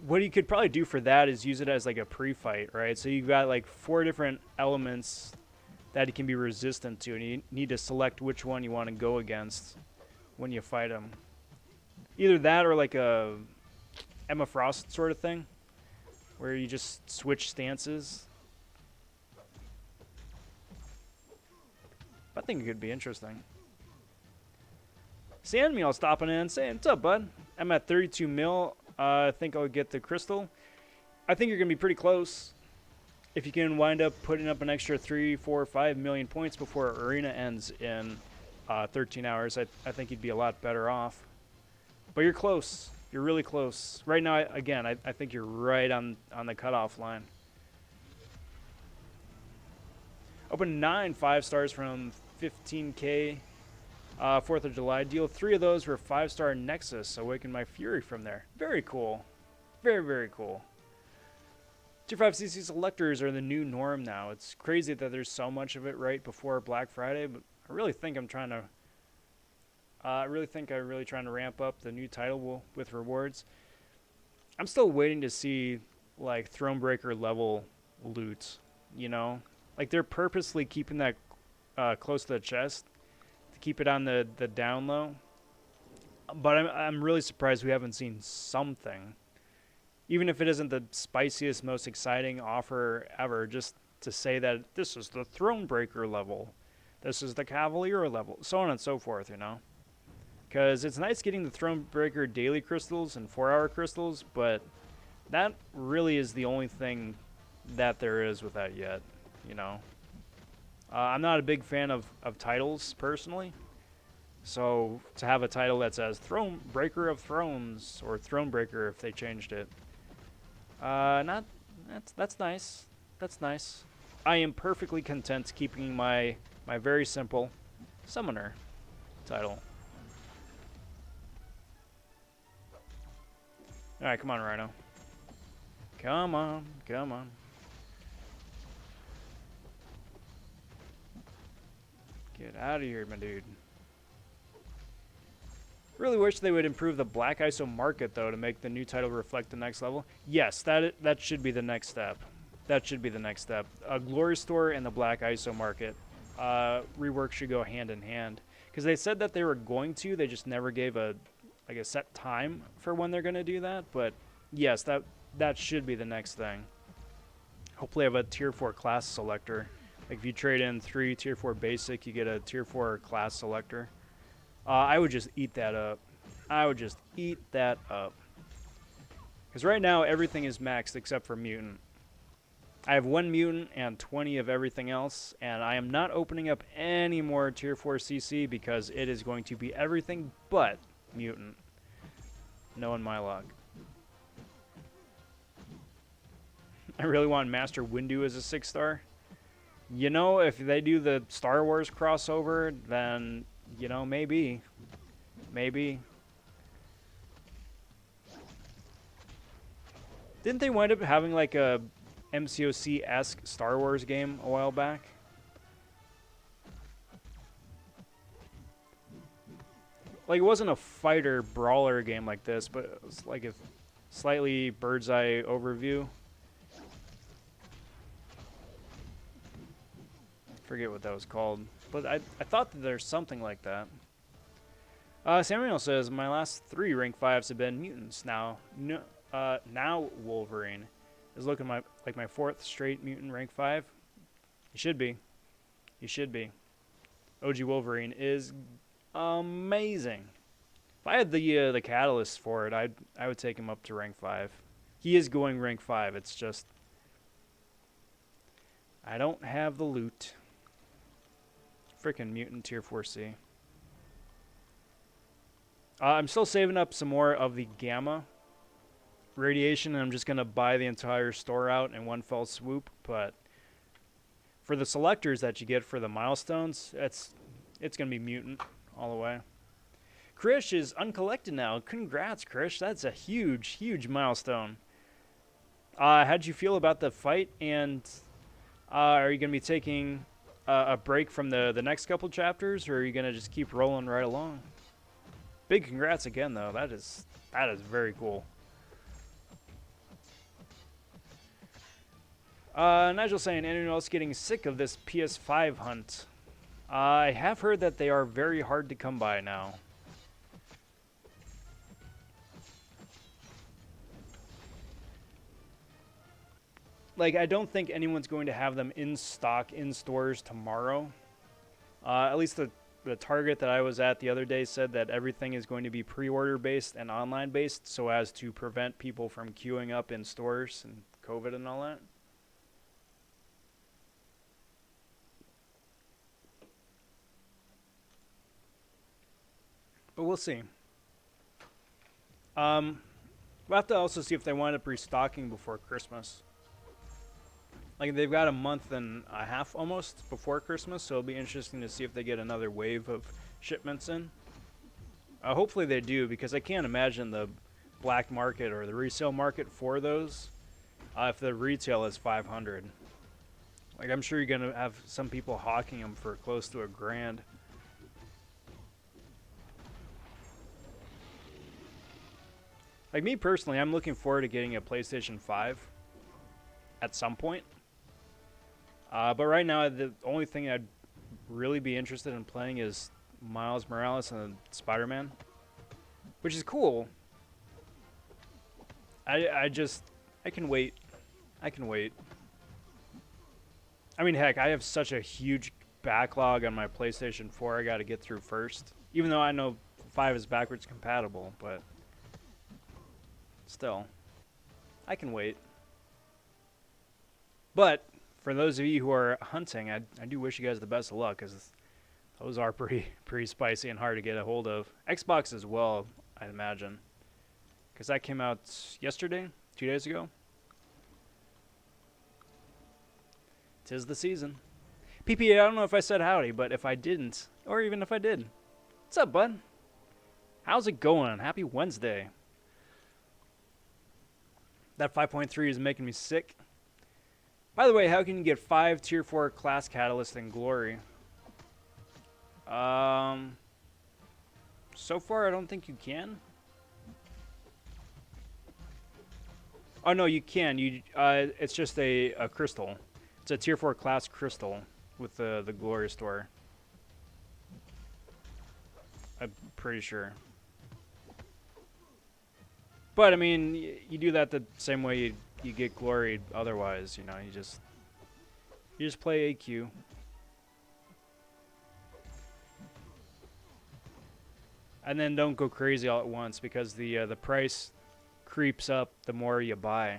what you could probably do for that is use it as, like, a pre-fight, right? So you've got, like, 4 different elements that it can be resistant to, and you need to select which one you want to go against when you fight him. Either that or, like, a Emma Frost sort of thing, where you just switch stances. I think it could be interesting. Sandmeal stopping in saying, "What's up, bud? I'm at 32 mil. I think I'll get the crystal." I think you're going to be pretty close. If you can wind up putting up an extra 3, 4, 5 million points before Arena ends in 13 hours, I think you'd be a lot better off. But you're close. You're really close. Right now, again, I think you're right on the cutoff line. Open 9 5-stars from 15K. 4th of July deal. 3 of those were 5-star Nexus. Awaken My Fury from there. Very cool. Very, very cool. Tier 5 CC selectors are the new norm now. It's crazy that there's so much of it right before Black Friday, but I really think I'm trying to... I'm really trying to ramp up the new title with rewards. I'm still waiting to see, like, Thronebreaker level loot, you know? Like, they're purposely keeping that close to the chest to keep it on the down low. But I'm really surprised we haven't seen something. Even if it isn't the spiciest, most exciting offer ever, just to say that this is the Thronebreaker level, this is the Cavalier level, so on and so forth, you know? Because it's nice getting the Thronebreaker daily crystals and 4-hour crystals, but that really is the only thing that there is with that yet, you know? I'm not a big fan of titles, personally. So to have a title that says Thronebreaker of Thrones, or Thronebreaker if they changed it, that's nice. That's nice. I am perfectly content keeping my very simple Summoner title. Alright, come on, Rhino. Come on, come on. Get out of here, my dude. Really wish they would improve the Black ISO market, though, to make the new title reflect the next level. Yes, that should be the next step. That should be the next step. A Glory Store and the Black ISO market. Rework should go hand in hand. Because they said that they were going to, they just never gave a set time for when they're going to do that. But yes, that should be the next thing. Hopefully I have a tier 4 class selector. Like if you trade in 3 tier 4 basic, you get a tier 4 class selector. I would just eat that up. I would just eat that up. Because right now, everything is maxed except for mutant. I have 1 mutant and 20 of everything else. And I am not opening up any more tier 4 CC because it is going to be everything but mutant. Knowing my luck. I really want Master Windu as a 6-star. You know, if they do the Star Wars crossover, then... You know, maybe. Maybe. Didn't they wind up having like a MCOC-esque Star Wars game a while back? Like, it wasn't a fighter brawler game like this, but it was like a slightly bird's eye overview. Forget what that was called. But I thought that there's something like that. Samuel says, my last 3 rank 5s have been mutants. Now Wolverine is looking like my 4th straight mutant rank 5. He should be. He should be. OG Wolverine is amazing. If I had the catalyst for it, I would take him up to rank 5. He is going rank 5. It's just I don't have the loot. Freaking mutant tier 4C. I'm still saving up some more of the gamma radiation, and I'm just going to buy the entire store out in one fell swoop. But for the selectors that you get for the milestones, it's going to be mutant all the way. Krish is uncollected now. Congrats, Krish. That's a huge, huge milestone. How'd you feel about the fight? And are you going to be taking a break from the next couple chapters, or are you going to just keep rolling right along? Big congrats again, though. That is very cool. Nigel saying, anyone else getting sick of this PS5 hunt? I have heard that they are very hard to come by now. Like, I don't think anyone's going to have them in stock in stores tomorrow. At least the Target that I was at the other day said that everything is going to be pre-order based and online based, so as to prevent people from queuing up in stores and COVID and all that. But we'll see. We'll have to also see if they wind up restocking before Christmas. Like, they've got a month and a half almost before Christmas, so it'll be interesting to see if they get another wave of shipments in. Hopefully they do, because I can't imagine the black market or the resale market for those if the retail is 500. Like, I'm sure you're going to have some people hawking them for close to $1,000. Like, me personally, I'm looking forward to getting a PlayStation 5 at some point. But right now, the only thing I'd really be interested in playing is Miles Morales and Spider-Man, which is cool. I can wait. I can wait. I mean, heck, I have such a huge backlog on my PlayStation 4 I got to get through first. Even though I know 5 is backwards compatible, but still, I can wait. But for those of you who are hunting, I do wish you guys the best of luck, because those are pretty spicy and hard to get a hold of. Xbox as well, I'd imagine, because that came out yesterday, 2 days ago. 'Tis the season. PP, I don't know if I said howdy, but if I didn't, or even if I did, what's up, bud? How's it going? Happy Wednesday. That 5.3 is making me sick. By the way, how can you get 5 tier 4 class catalysts in Glory? So far, I don't think you can. Oh no, you can. It's just a crystal. It's a tier 4 class crystal with the Gloria store. I'm pretty sure. But I mean, you do that the same way you get glory otherwise. You know, you just play AQ. And then don't go crazy all at once because the price creeps up the more you buy.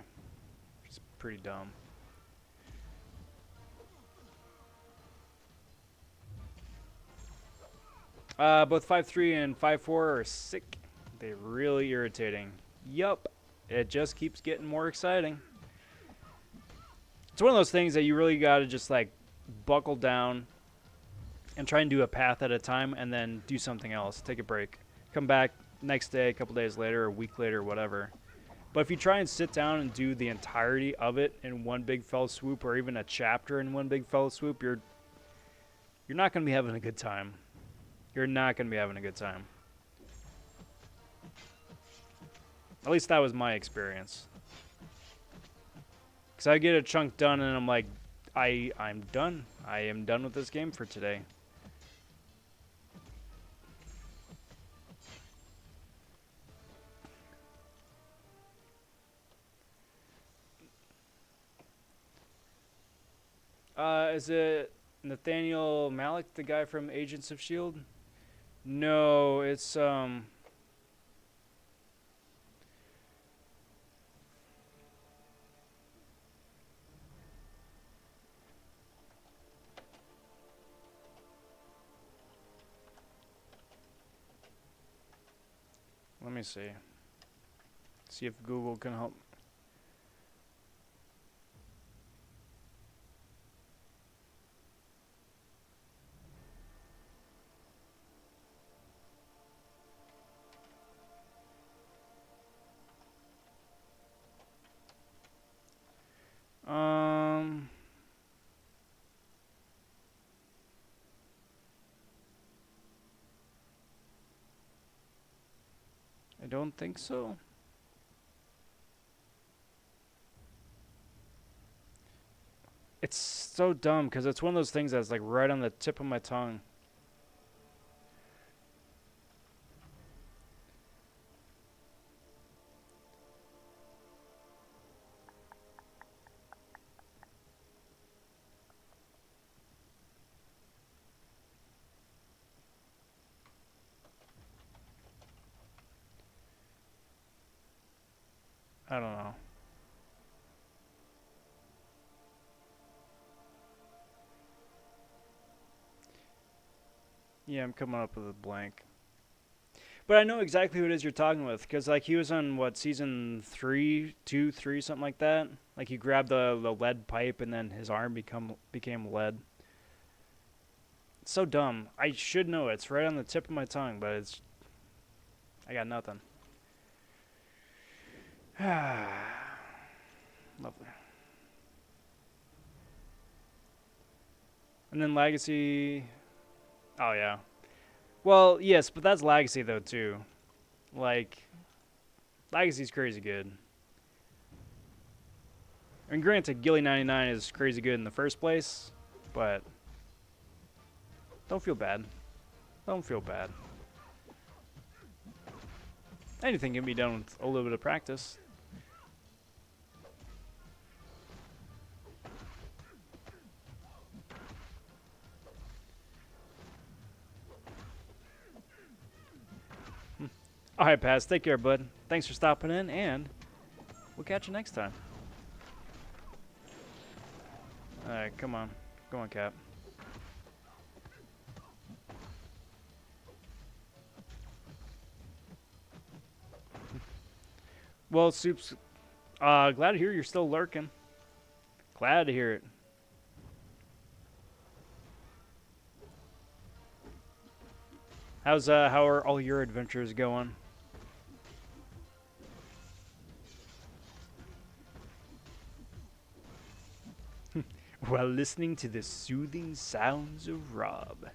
It's pretty dumb. Both 5.3 and 5.4 are sick. They're really irritating. Yup. It just keeps getting more exciting. It's one of those things that you really gotta just like buckle down and try and do a path at a time and then do something else. Take a break. Come back next day, a couple days later, a week later, whatever. But if you try and sit down and do the entirety of it in one big fell swoop or even a chapter in one big fell swoop, you're not going to be having a good time. You're not going to be having a good time. At least that was my experience. Because I get a chunk done and I'm like, I'm done. I am done with this game for today. Is it Nathaniel Malik, the guy from Agents of S.H.I.E.L.D.? No, it's, Let me see. See if Google can help. I don't think so. It's so dumb because it's one of those things that's like right on the tip of my tongue. I don't know. Yeah, I'm coming up with a blank. But I know exactly who it is you're talking with, because like he was on what, season 3, 2, 3, something like that. Like he grabbed the lead pipe and then his arm became lead. It's so dumb. I should know it. It's right on the tip of my tongue, but I got nothing. Lovely. And then Legacy. Oh yeah. Well, yes, but that's Legacy though too. Like, Legacy's crazy good. I mean, granted, Gilly 99 is crazy good in the first place, but don't feel bad. Don't feel bad. Anything can be done with a little bit of practice. All right, Paz. Take care, bud. Thanks for stopping in, and we'll catch you next time. All right, come on. Go on, Cap. Well, Soup's glad to hear you're still lurking. Glad to hear it. How are all your adventures going? While listening to the soothing sounds of Rob.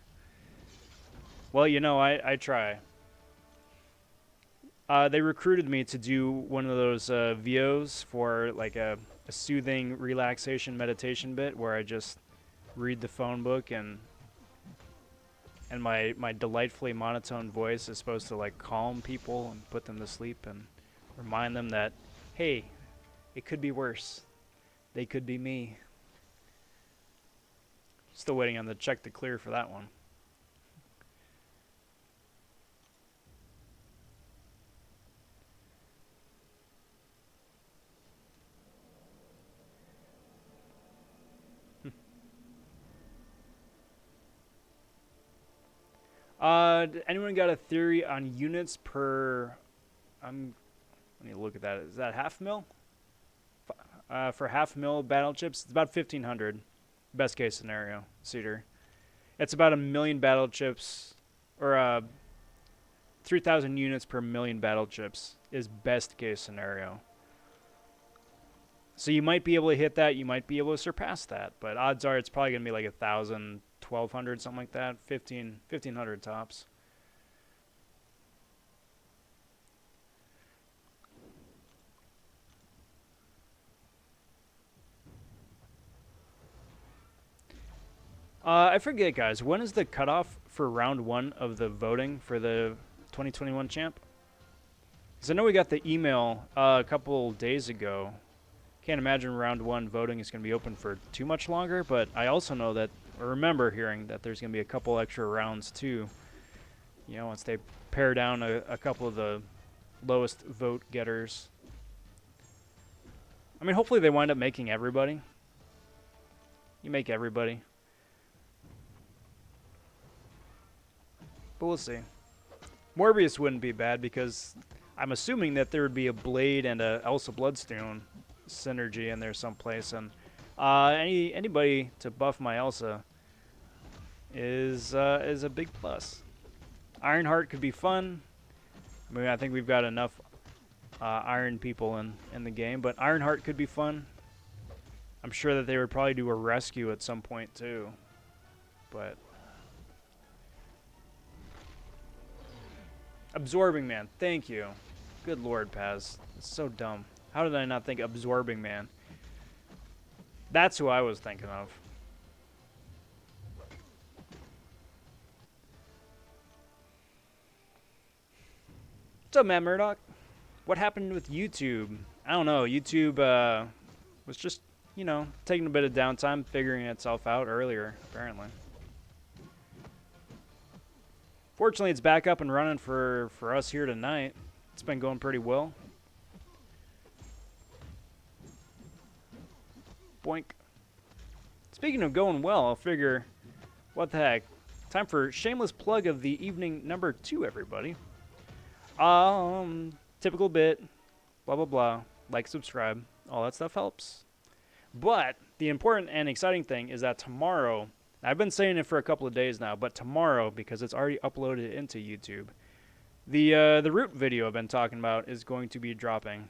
Well, you know, I try. They recruited me to do one of those VOs for like a soothing relaxation meditation bit where I just read the phone book and my delightfully monotone voice is supposed to like calm people and put them to sleep and remind them that, hey, it could be worse. They could be me. Still waiting on the check to clear for that one. Anyone got a theory on units per? I need to look at that. Is that half mil? For half mil battle chips, it's about 1,500. Best case scenario, Cedar. It's about 1,000,000 battle chips, or 3,000 units per million battle chips is best case scenario. So you might be able to hit that. You might be able to surpass that, but odds are it's probably gonna be like 1,000, 1,200, something like that. 1,500 tops. I forget, guys. When is the cutoff for round 1 of the voting for the 2021 champ? Because I know we got the email a couple days ago. Can't imagine round 1 voting is going to be open for too much longer, but I also know that, or remember hearing that there's going to be a couple extra rounds too. You know, once they pare down a couple of the lowest vote getters. I mean, hopefully they wind up making everybody. You make everybody. But we'll see. Morbius wouldn't be bad because I'm assuming that there would be a Blade and a Elsa Bloodstone synergy in there someplace, and anybody to buff my Elsa is a big plus. Ironheart could be fun. I mean, I think we've got enough Iron people in the game, but Ironheart could be fun. I'm sure that they would probably do a rescue at some point too, but Absorbing Man, thank you. Good lord, Paz. It's so dumb. How did I not think Absorbing Man? That's who I was thinking of. What's up, Matt Murdoch? What happened with YouTube? I don't know. YouTube was just, you know, taking a bit of downtime, figuring itself out earlier, apparently. Fortunately, it's back up and running for us here tonight. It's been going pretty well. Boink. Speaking of going well, I'll figure, what the heck. Time for shameless plug of the evening number 2, everybody. Typical bit, blah, blah, blah. Like, subscribe. All that stuff helps. But the important and exciting thing is that tomorrow, I've been saying it for a couple of days now, but tomorrow, because it's already uploaded into YouTube, the root video I've been talking about is going to be dropping.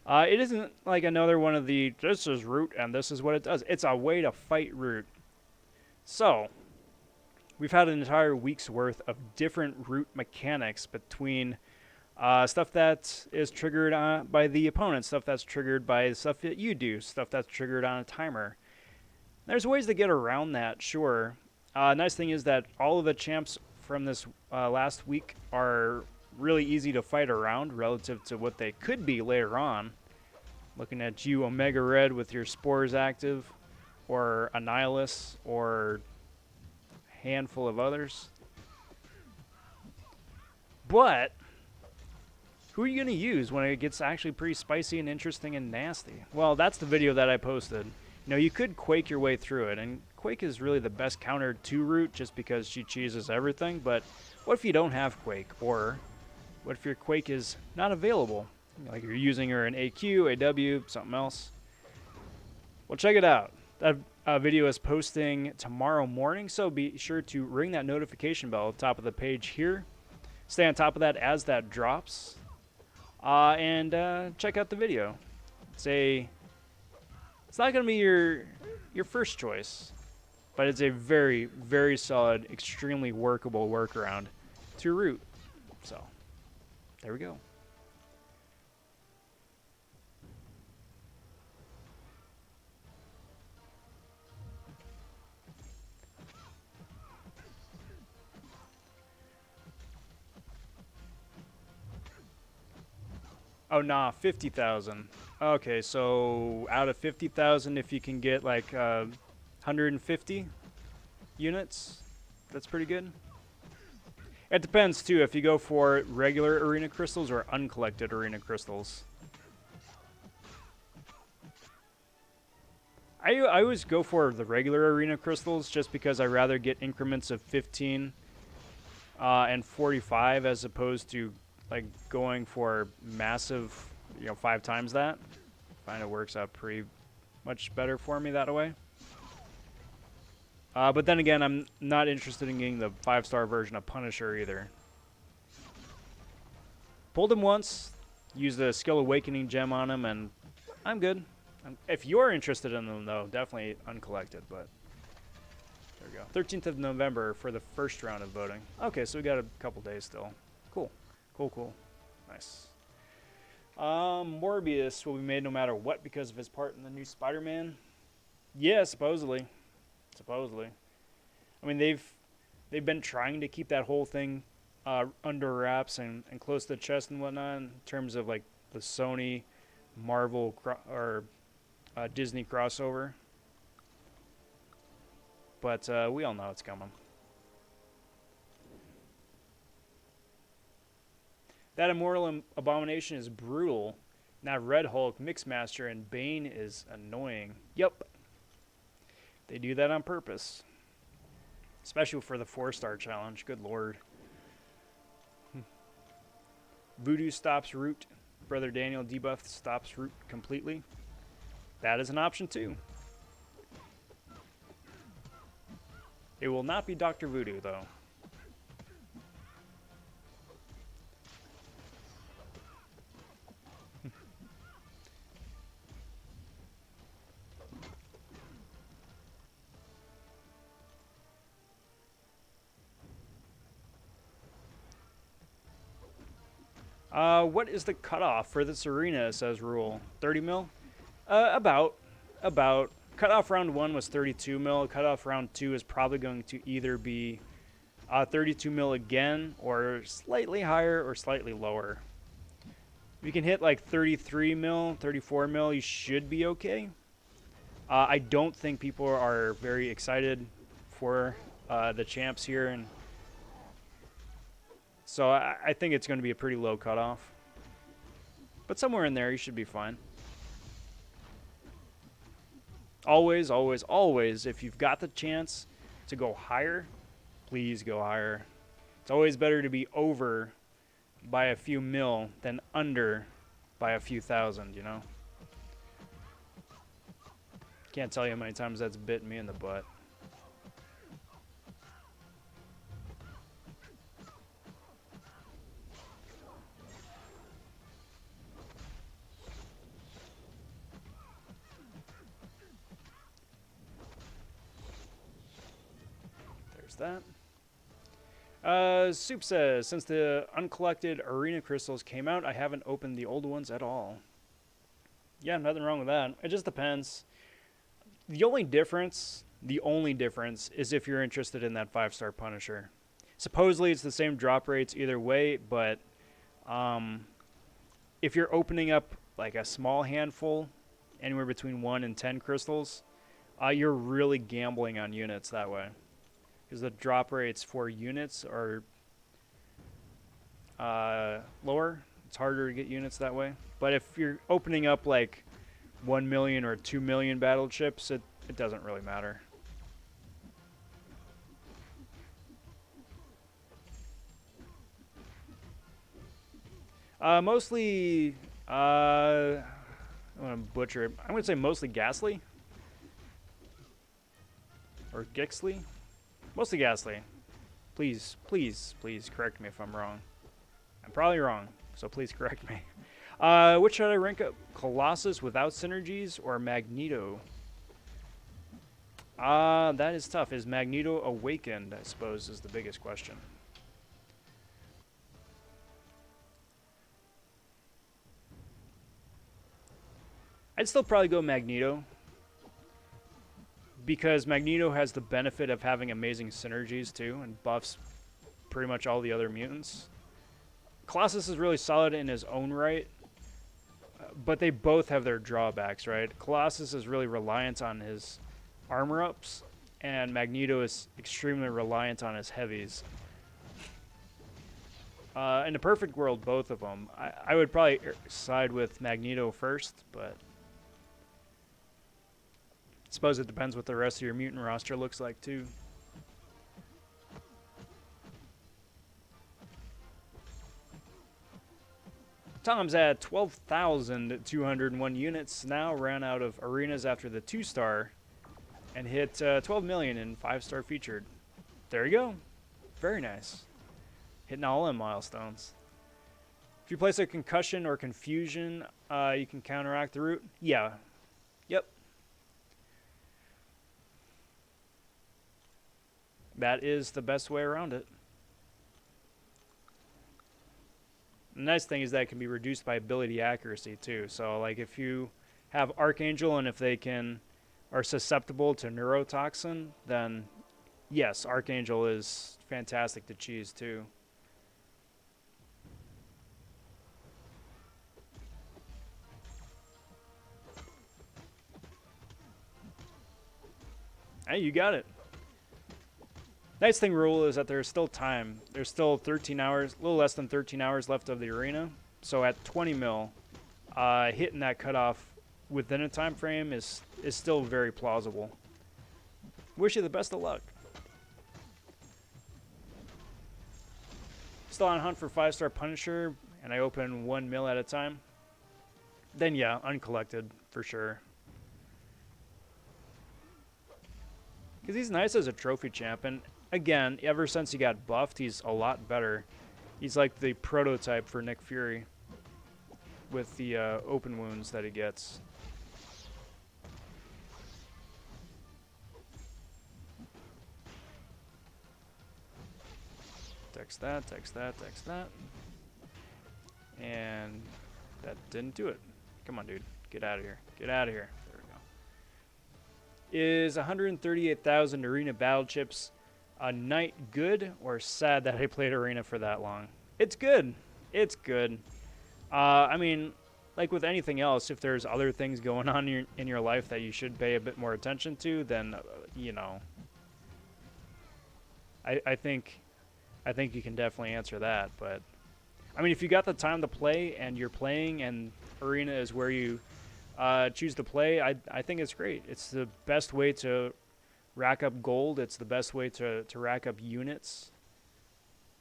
It isn't like another one of the, this is root and this is what it does. It's a way to fight root. So, we've had an entire week's worth of different root mechanics between stuff that is triggered by the opponent, stuff that's triggered by stuff that you do, stuff that's triggered on a timer. There's ways to get around that, sure. Nice thing is that all of the champs from this last week are really easy to fight around relative to what they could be later on. Looking at you, Omega Red, with your Spores active, or Annihilus, or a handful of others. But who are you going to use when it gets actually pretty spicy and interesting and nasty? Well, that's the video that I posted. You know, you could Quake your way through it, and Quake is really the best counter to Root just because she cheeses everything, but what if you don't have Quake? Or what if your Quake is not available? Like you're using her in AQ, AW, something else. Well, check it out. That video is posting tomorrow morning, so be sure to ring that notification bell at the top of the page here. Stay on top of that as that drops. And check out the video. It's not going to be your first choice, But it's a very, very solid, extremely workable workaround to root. So, there we go. Oh, nah, 50,000. Okay, so out of 50,000, if you can get like 150 units, that's pretty good. It depends too if you go for regular arena crystals or uncollected arena crystals. I always go for the regular arena crystals just because I rather get increments of 15 and 45 as opposed to like going for massive, 5 times that. I find it works out pretty much better for me that way. But then again, I'm not interested in getting the 5-star version of Punisher either. Pulled him once, used the Skill Awakening gem on him, and I'm good. If you're interested in them, though, definitely uncollected, but there we go. 13th of November for the first round of voting. Okay, so we got a couple days still. Cool. Cool. Nice. Morbius will be made no matter what because of his part in the new Spider-Man. Yeah, supposedly. I mean, they've been trying to keep that whole thing under wraps and close to the chest and whatnot in terms of like the Sony, Marvel, or Disney crossover. But we all know it's coming. That Immortal Abomination is brutal. Now Red Hulk, Mixmaster, and Bane is annoying. Yep. They do that on purpose. Especially for the 4-star challenge. Good lord. Voodoo stops root. Brother Daniel debuff stops root completely. That is an option too. It will not be Dr. Voodoo though. What is the cutoff for this arena, says Rule? 30 mil? About. Cutoff round 1 was 32 mil. Cutoff round 2 is probably going to either be 32 mil again, or slightly higher or slightly lower. If you can hit like 33 mil, 34 mil, you should be okay. I don't think people are very excited for the champs here, and so I think it's going to be a pretty low cutoff. But somewhere in there, you should be fine. Always, if you've got the chance to go higher, please go higher. It's always better to be over by a few mil than under by a few thousand, you know? Can't tell you how many times that's bit me in the butt. That. Soup says, since the uncollected arena crystals came out, I haven't opened the old ones at all. Yeah, nothing wrong with that. It just depends. The only difference is if you're interested in that 5-star Punisher. Supposedly it's the same drop rates either way, but if you're opening up like a small handful, anywhere between 1 and 10 crystals, you're really gambling on units that way. Because the drop rates for units are lower. It's harder to get units that way. But if you're opening up like 1 million or 2 million battle chips, it doesn't really matter. Mostly, I'm going to butcher it. I'm going to say mostly Ghastly. Or Gixley. Mostly Ghastly. Please correct me if I'm wrong. I'm probably wrong, so please correct me. Which should I rank up? Colossus without synergies or Magneto? That is tough. Is Magneto awakened, I suppose, is the biggest question. I'd still probably go Magneto, because Magneto has the benefit of having amazing synergies too, and buffs pretty much all the other mutants. Colossus is really solid in his own right, but they both have their drawbacks, right? Colossus is really reliant on his armor ups, and Magneto is extremely reliant on his heavies. In a perfect world, both of them. I would probably side with Magneto first, but I suppose it depends what the rest of your mutant roster looks like, too. Tom's at 12,201 units now, ran out of arenas after the 2-star, and hit 12 million in 5-star featured. There you go. Very nice. Hitting all in milestones. If you place a concussion or confusion, you can counteract the route. Yeah. Yep. That is the best way around it. The nice thing is that it can be reduced by ability accuracy too. So like if you have Archangel and if they are susceptible to neurotoxin, then yes, Archangel is fantastic to cheese too. Hey, you got it. Nice thing, rule, is that there's still time. There's still 13 hours, a little less than 13 hours left of the arena. So at 20 mil, hitting that cutoff within a time frame is still very plausible. Wish you the best of luck. Still on hunt for 5-star Punisher, and I open 1 mil at a time. Then yeah, uncollected for sure. Because he's nice as a trophy champ, and again, ever since he got buffed, he's a lot better. He's like the prototype for Nick Fury with the open wounds that he gets. Text that, text that, text that. And that didn't do it. Come on, dude. Get out of here. Get out of here. There we go. Is 138,000 arena battle chips a night good or sad that I played arena for that long? It's good. It's good. I mean, like with anything else, if there's other things going on in your life that you should pay a bit more attention to, then you know, I think you can definitely answer that. But I mean, if you got the time to play and you're playing and arena is where you choose to play, I think it's great. It's the best way to rack up gold. It's the best way to rack up units.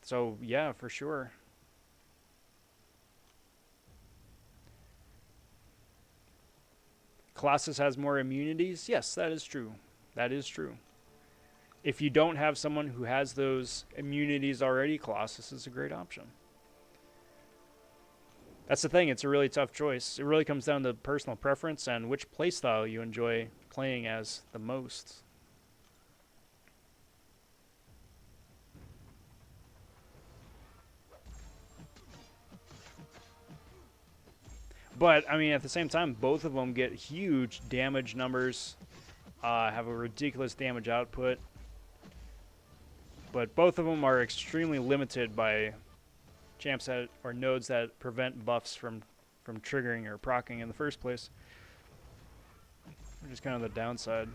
So yeah, for sure. Colossus has more immunities. Yes, that is true. That is true. If you don't have someone who has those immunities already, Colossus is a great option. That's the thing. It's a really tough choice. It really comes down to personal preference and which playstyle you enjoy playing as the most. But, I mean, at the same time, both of them get huge damage numbers, have a ridiculous damage output. But both of them are extremely limited by champs that, or nodes that prevent buffs from triggering or proccing in the first place. Which is kind of the downside.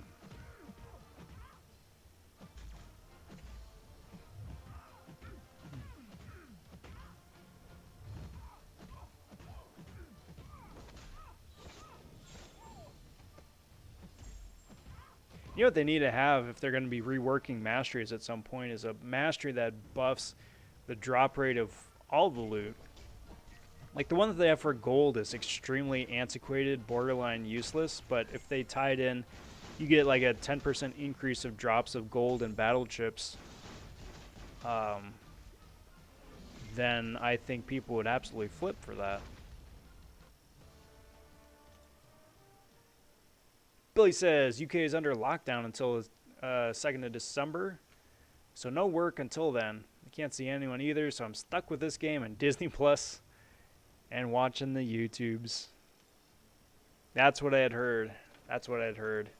You know what they need to have if they're going to be reworking masteries at some point is a mastery that buffs the drop rate of all the loot. Like the one that they have for gold is extremely antiquated, borderline useless, but if they tied in, you get like a 10% increase of drops of gold and battle chips, then I think people would absolutely flip for that. Billy says UK is under lockdown until 2nd of December, so no work until then. I can't see anyone either, so I'm stuck with this game and Disney Plus and watching the YouTubes. That's what I had heard. That's what I had heard.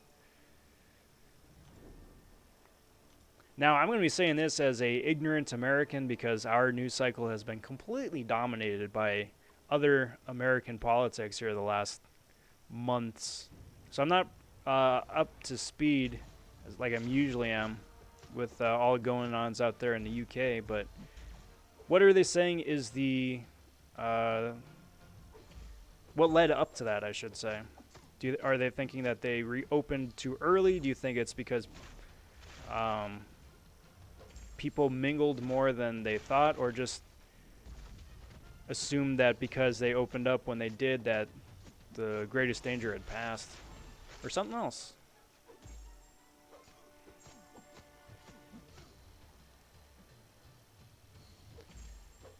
Now, I'm going to be saying this as a ignorant American because our news cycle has been completely dominated by other American politics here the last months. So I'm not up to speed like I usually am with all the going-ons out there in the UK, but what are they saying is the what led up to that, I should say? Are they thinking that they reopened too early? Do you think it's because people mingled more than they thought, or just assumed that because they opened up when they did that the greatest danger had passed, or something else?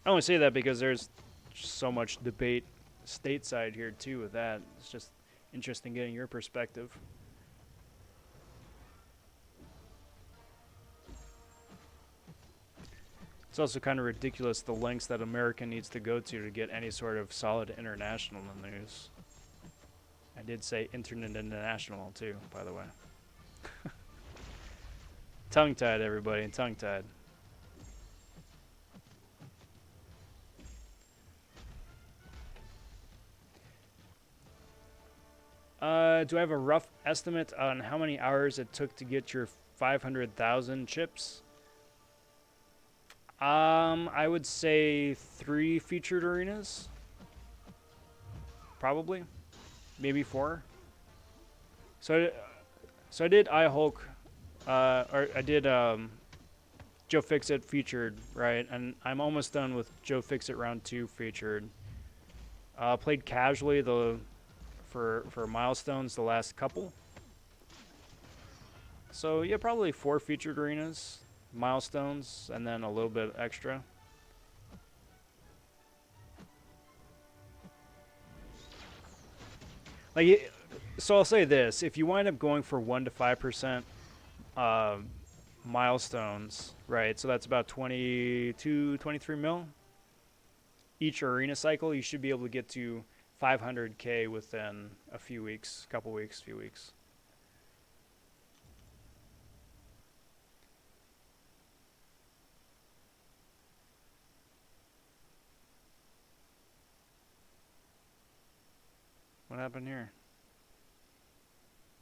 I only say that because there's so much debate stateside here too with that. It's just interesting getting your perspective. It's also kind of ridiculous the lengths that America needs to go to get any sort of solid international news. I did say international too, by the way. Tongue-tied, everybody, tongue-tied. Do I have a rough estimate on how many hours it took to get your 500,000 chips? I would say 3 featured arenas. Probably. Maybe 4. So I did Hulk, or I did Joe Fixit featured, right? And I'm almost done with Joe Fixit round 2 featured. Played casually for milestones the last couple. So yeah, probably 4 featured arenas, milestones, and then a little bit extra. Like, so I'll say this: if you wind up going for 1 to 5% milestones, right? So that's about 22, 23 mil each arena cycle. You should be able to get to 500K within a few weeks, few weeks. What happened here?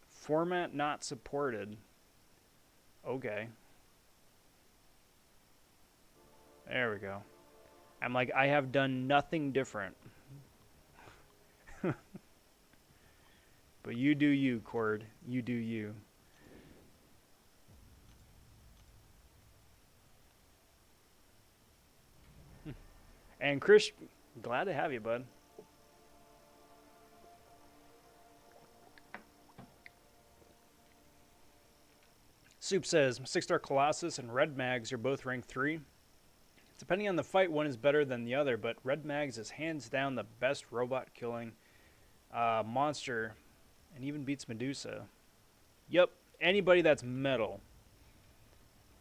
Format not supported. Okay. There we go. I'm like, I have done nothing different. But you do you, Cord. You do you. And Chris, glad to have you, bud. Soup says, 6-star Colossus and Red Mags are both ranked 3. Depending on the fight, one is better than the other, but Red Mags is hands down the best robot killing monster, and even beats Medusa. Yep, anybody that's metal.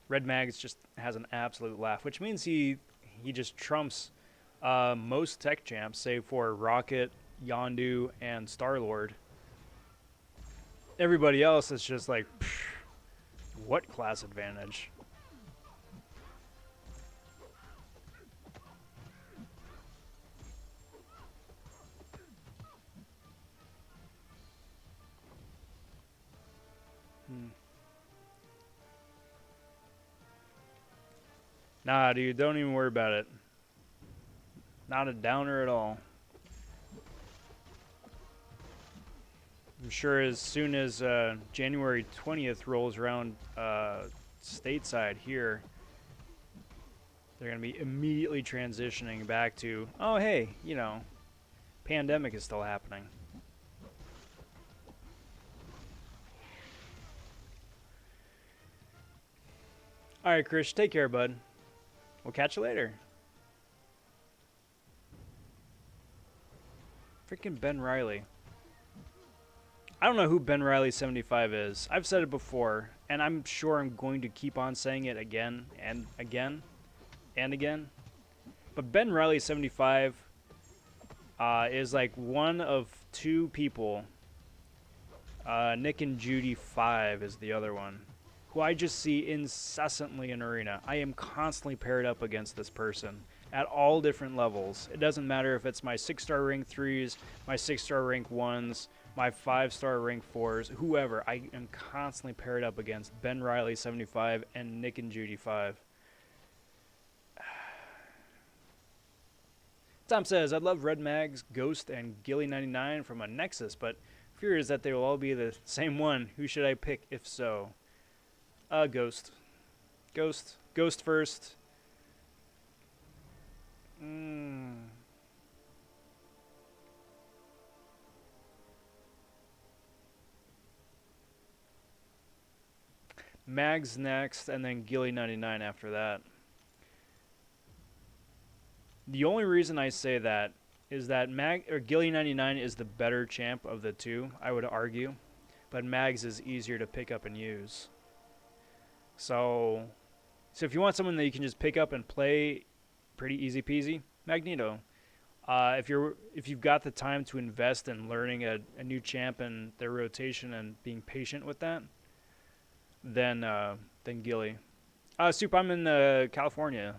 Red Mags just has an absolute laugh, which means he just trumps most tech champs, save for Rocket, Yondu, and Star-Lord. Everybody else is just like, pfft, what class advantage? Nah, dude, don't even worry about it. Not a downer at all. I'm sure as soon as January 20th rolls around stateside here, they're going to be immediately transitioning back to, oh, hey, you know, pandemic is still happening. All right, Chris, take care, bud. We'll catch you later. Freaking Ben Riley. I don't know who Ben Riley 75 is. I've said it before, and I'm sure I'm going to keep on saying it again and again and again. But Ben Riley 75 is like one of two people. Nick and Judy 5 is the other one, who I just see incessantly in Arena. I am constantly paired up against this person at all different levels. It doesn't matter if it's my 6-star rank 3s, my 6-star rank 1s, my 5-star rank 4s, whoever. I am constantly paired up against Ben Riley 75 and Nick and Judy 5. Tom says, I'd love Red Mags, Ghost, and Gilly 99 from a Nexus, but fear is that they will all be the same one. Who should I pick if so? Ghost. Ghost first. Mags next, and then Gilly 99 after that. The only reason I say that is that Gilly 99 is the better champ of the two, I would argue, but Mags is easier to pick up and use. So if you want someone that you can just pick up and play, pretty easy peasy, Magneto. If you've got the time to invest in learning a new champ and their rotation and being patient with that, then Gilly. Soup, I'm in California,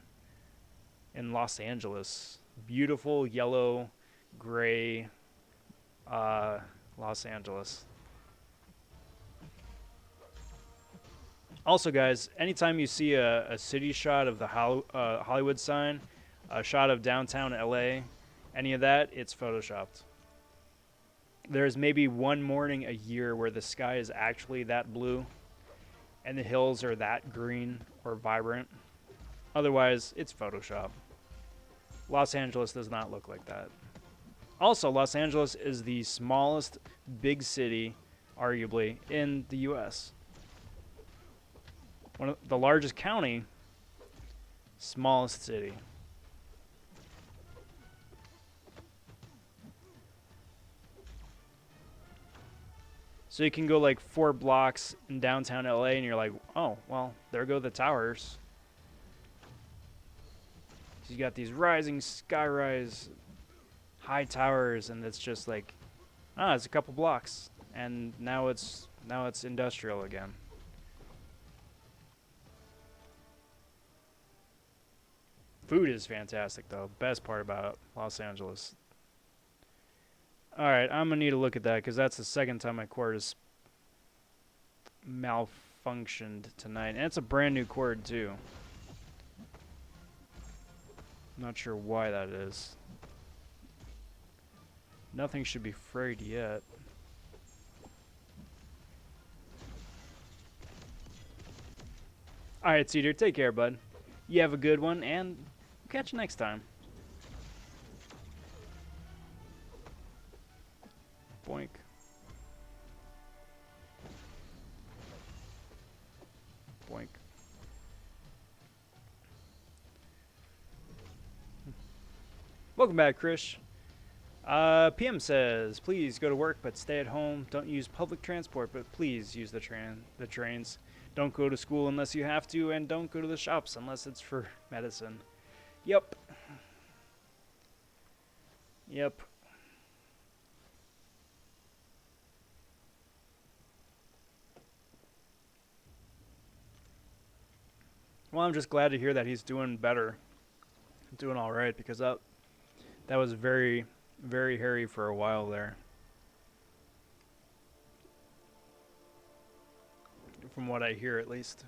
in Los Angeles. Beautiful yellow, gray, Los Angeles. Also, guys, anytime you see a city shot of the Hollywood sign, a shot of downtown LA, any of that, it's photoshopped. There's maybe one morning a year where the sky is actually that blue and the hills are that green or vibrant. Otherwise, it's Photoshop. Los Angeles does not look like that. Also, Los Angeles is the smallest big city, arguably, in the U.S. One of the largest county, smallest city. So you can go like 4 blocks in downtown LA and you're like, oh, well, there go the towers. So you got these rising skyrise high towers, and it's just like, it's a couple blocks, and now it's industrial again. Food is fantastic though. Best part about Los Angeles. All right, I'm gonna need to look at that because that's the second time my cord has malfunctioned tonight, and it's a brand new cord too. Not sure why that is. Nothing should be frayed yet. Alright, Cedar, take care, bud. You have a good one, and we'll catch you next time. Boink. Boink. Welcome back, Krish. PM says, please go to work, but stay at home. Don't use public transport, but please use the trains. Don't go to school unless you have to, and don't go to the shops unless it's for medicine. Yep. Yep. Well, I'm just glad to hear that he's doing better. Doing all right, because that was very, very hairy for a while there. From what I hear, at least.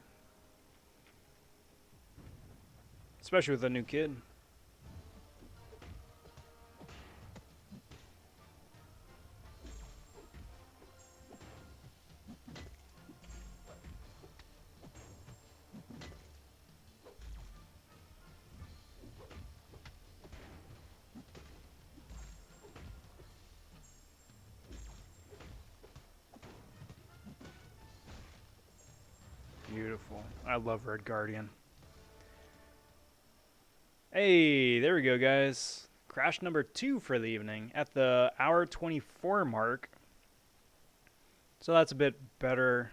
Especially with a new kid. Beautiful. I love Red Guardian. Hey, there we go, guys. Crash number 2 for the evening. At the hour 24 mark, So that's a bit better.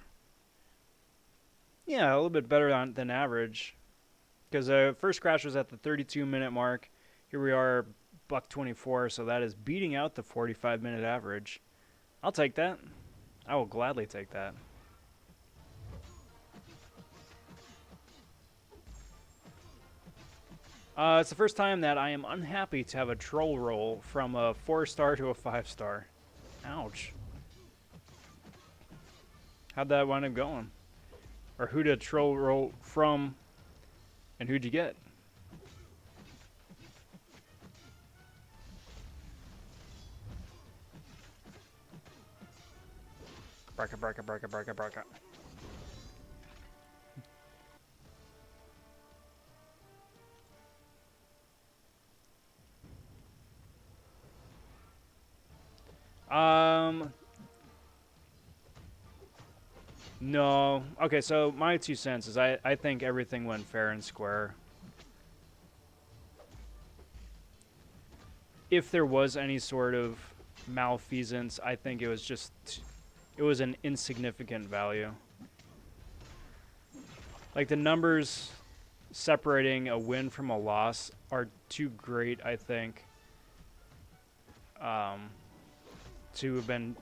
Yeah, a little bit better than average. Because first crash was at the 32-minute mark. Here we are, buck 24, so that is beating out the 45-minute average. I'll take that. I will gladly take that. It's the first time that I am unhappy to have a troll roll from a 4-star to a 5-star. Ouch. How'd that wind up going? Or who did troll roll from, and who'd you get? Bracket, bracket, bracket, bracket, bracket. No. Okay, so my 2 cents is I think everything went fair and square. If there was any sort of malfeasance, I think it was an insignificant value. Like, the numbers separating a win from a loss are too great, I think, to have been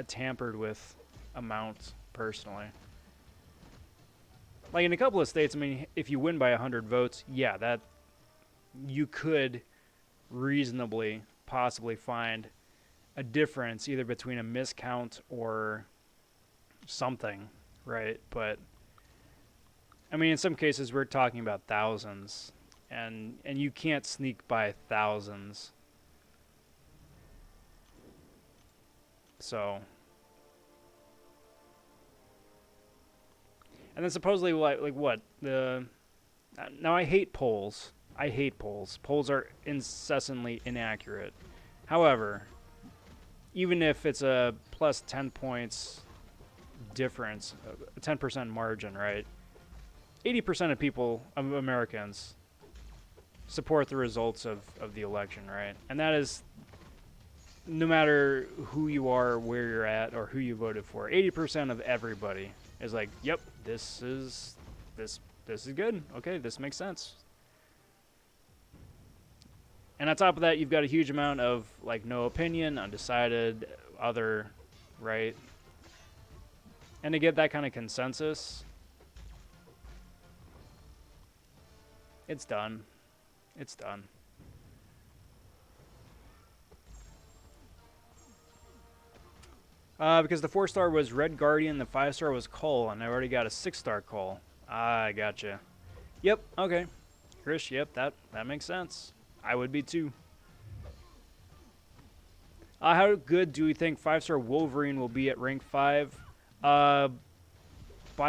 tampered with amount, personally. Like, in a couple of states, I mean, if you win by 100 votes, yeah, that you could reasonably possibly find a difference either between a miscount or something, right? But I mean, in some cases we're talking about thousands, and you can't sneak by thousands. So, and then supposedly, like what, the now I hate polls. I hate polls. Polls are incessantly inaccurate. However, even if it's a plus 10 points difference, a 10% margin, right? 80% of people, of Americans, support the results of the election, right? And that is no matter who you are, where you're at, or who you voted for. 80% of everybody is like, yep, this is good. Okay, this makes sense. And on top of that, you've got a huge amount of, like, no opinion, undecided, other, right? And to get that kind of consensus, it's done. It's done. Because the 4-star was Red Guardian, the 5-star was Cole, and I already got a 6-star Cole. I gotcha. Yep, okay. Chris, yep, that makes sense. I would be too. How good do we think 5-star Wolverine will be at rank 5? By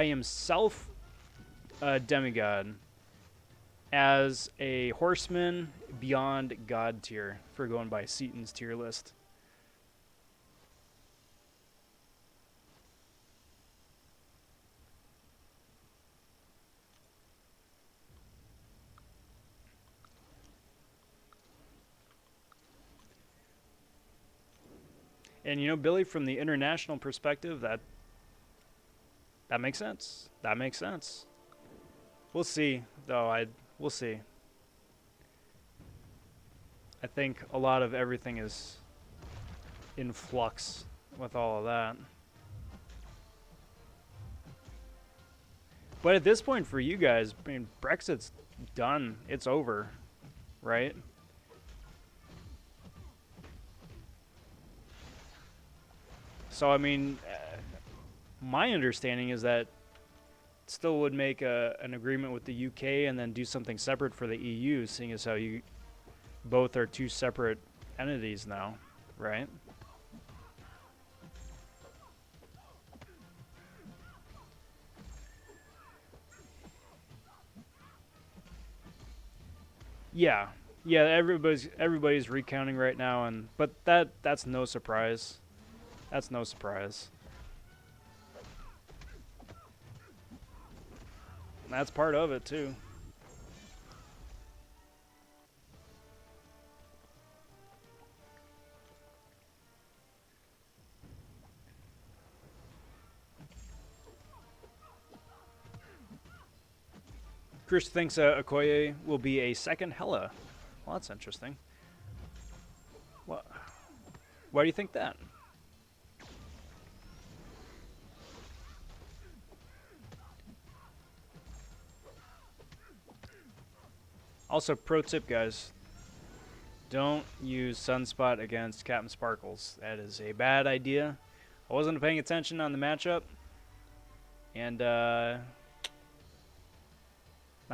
himself, demigod. As a horseman, beyond god tier, for going by Seaton's tier list. And, you know, Billy, from the international perspective, that makes sense. That makes sense. We'll see, though. We'll see. I think a lot of everything is in flux with all of that. But at this point for you guys, I mean, Brexit's done. It's over, right? So, I mean, my understanding is that still would make an agreement with the UK and then do something separate for the EU, seeing as how you both are 2 separate entities now, right? Yeah, yeah. Everybody's recounting right now, but that's no surprise. That's no surprise. That's part of it too. Chris thinks Okoye will be a second Hela. Well, that's interesting. What? Why do you think that? Also, pro tip, guys. Don't use Sunspot against Captain Sparkles. That is a bad idea. I wasn't paying attention on the matchup. And, not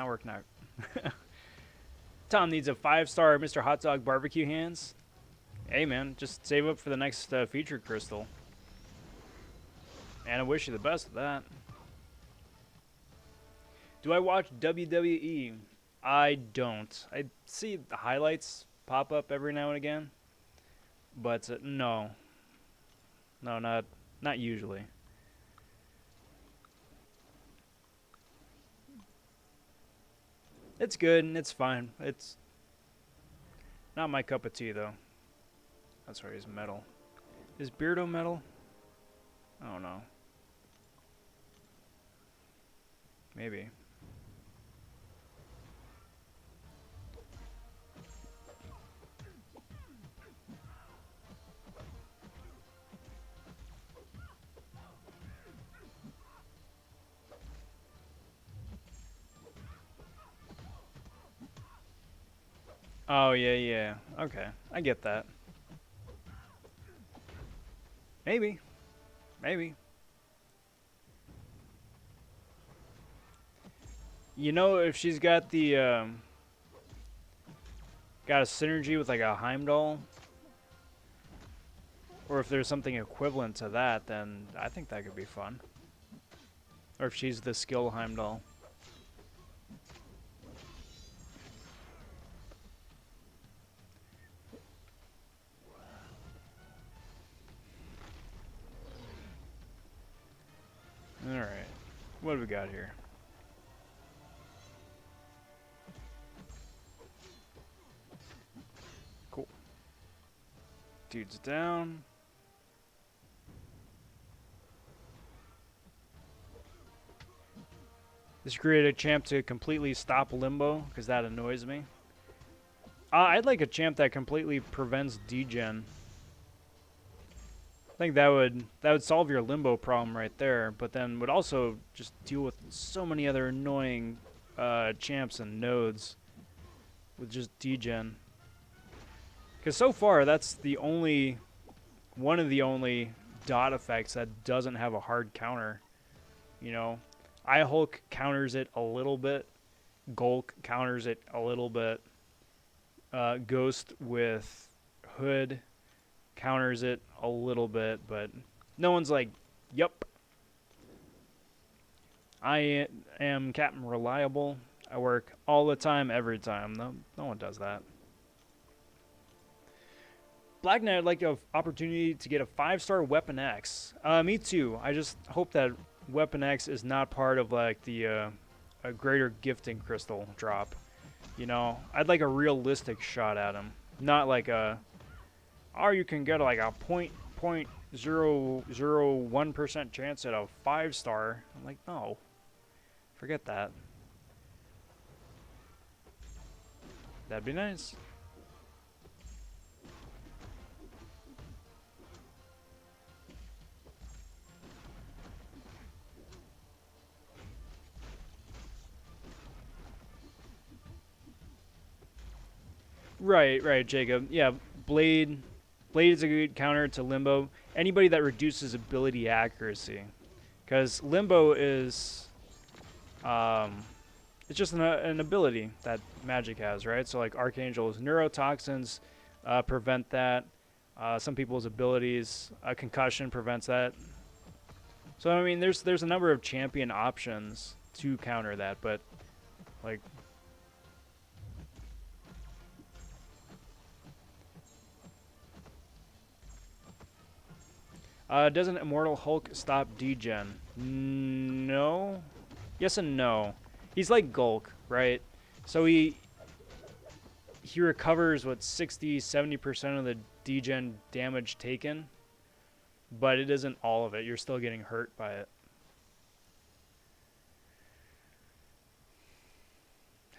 working out. Tom needs a 5-star Mr. Hot Dog barbecue hands. Hey, man, just save up for the next feature crystal. And I wish you the best of that. Do I watch WWE? I don't. I see the highlights pop up every now and again. But no. No, not usually. It's good and it's fine. It's not my cup of tea, though. That's why he's metal. Is Beardo metal? I don't know. Maybe. Oh, yeah. Okay, I get that. Maybe. You know, if she's got the, got a synergy with like a Heimdall, or if there's something equivalent to that, then I think that could be fun. Or if she's the skill Heimdall. Alright. What do we got here? Cool. Dude's down. This created a champ to completely stop Limbo, because that annoys me. I'd like a champ that completely prevents degen. I think that would solve your Limbo problem right there, but then would also just deal with so many other annoying champs and nodes with just degen. Because so far, that's the only one of the only dot effects that doesn't have a hard counter. You know, Hulk counters it a little bit, Gulk counters it a little bit, Ghost with Hood counters it a little bit, but no one's like, yup. I am Captain Reliable. I work all the time, every time. No one does that. Black Knight, I'd like an opportunity to get a 5-star Weapon X. Me too. I just hope that Weapon X is not part of like the a greater gifting crystal drop. You know, I'd like a realistic shot at him, not like a. Or you can get like a 0.001% chance at a 5-star. I'm like, no, forget that. That'd be nice. Right, Jacob. Yeah, Blade is a good counter to Limbo. Anybody that reduces ability accuracy. Because Limbo is... it's just an ability that magic has, right? So like Archangel's neurotoxins prevent that. Some people's abilities, concussion prevents that. So I mean, there's a number of champion options to counter that, but like... doesn't Immortal Hulk stop degen? No. Yes and no. He's like Gulk, right? So he recovers, what, 60-70% of the degen damage taken, but it isn't all of it. You're still getting hurt by it.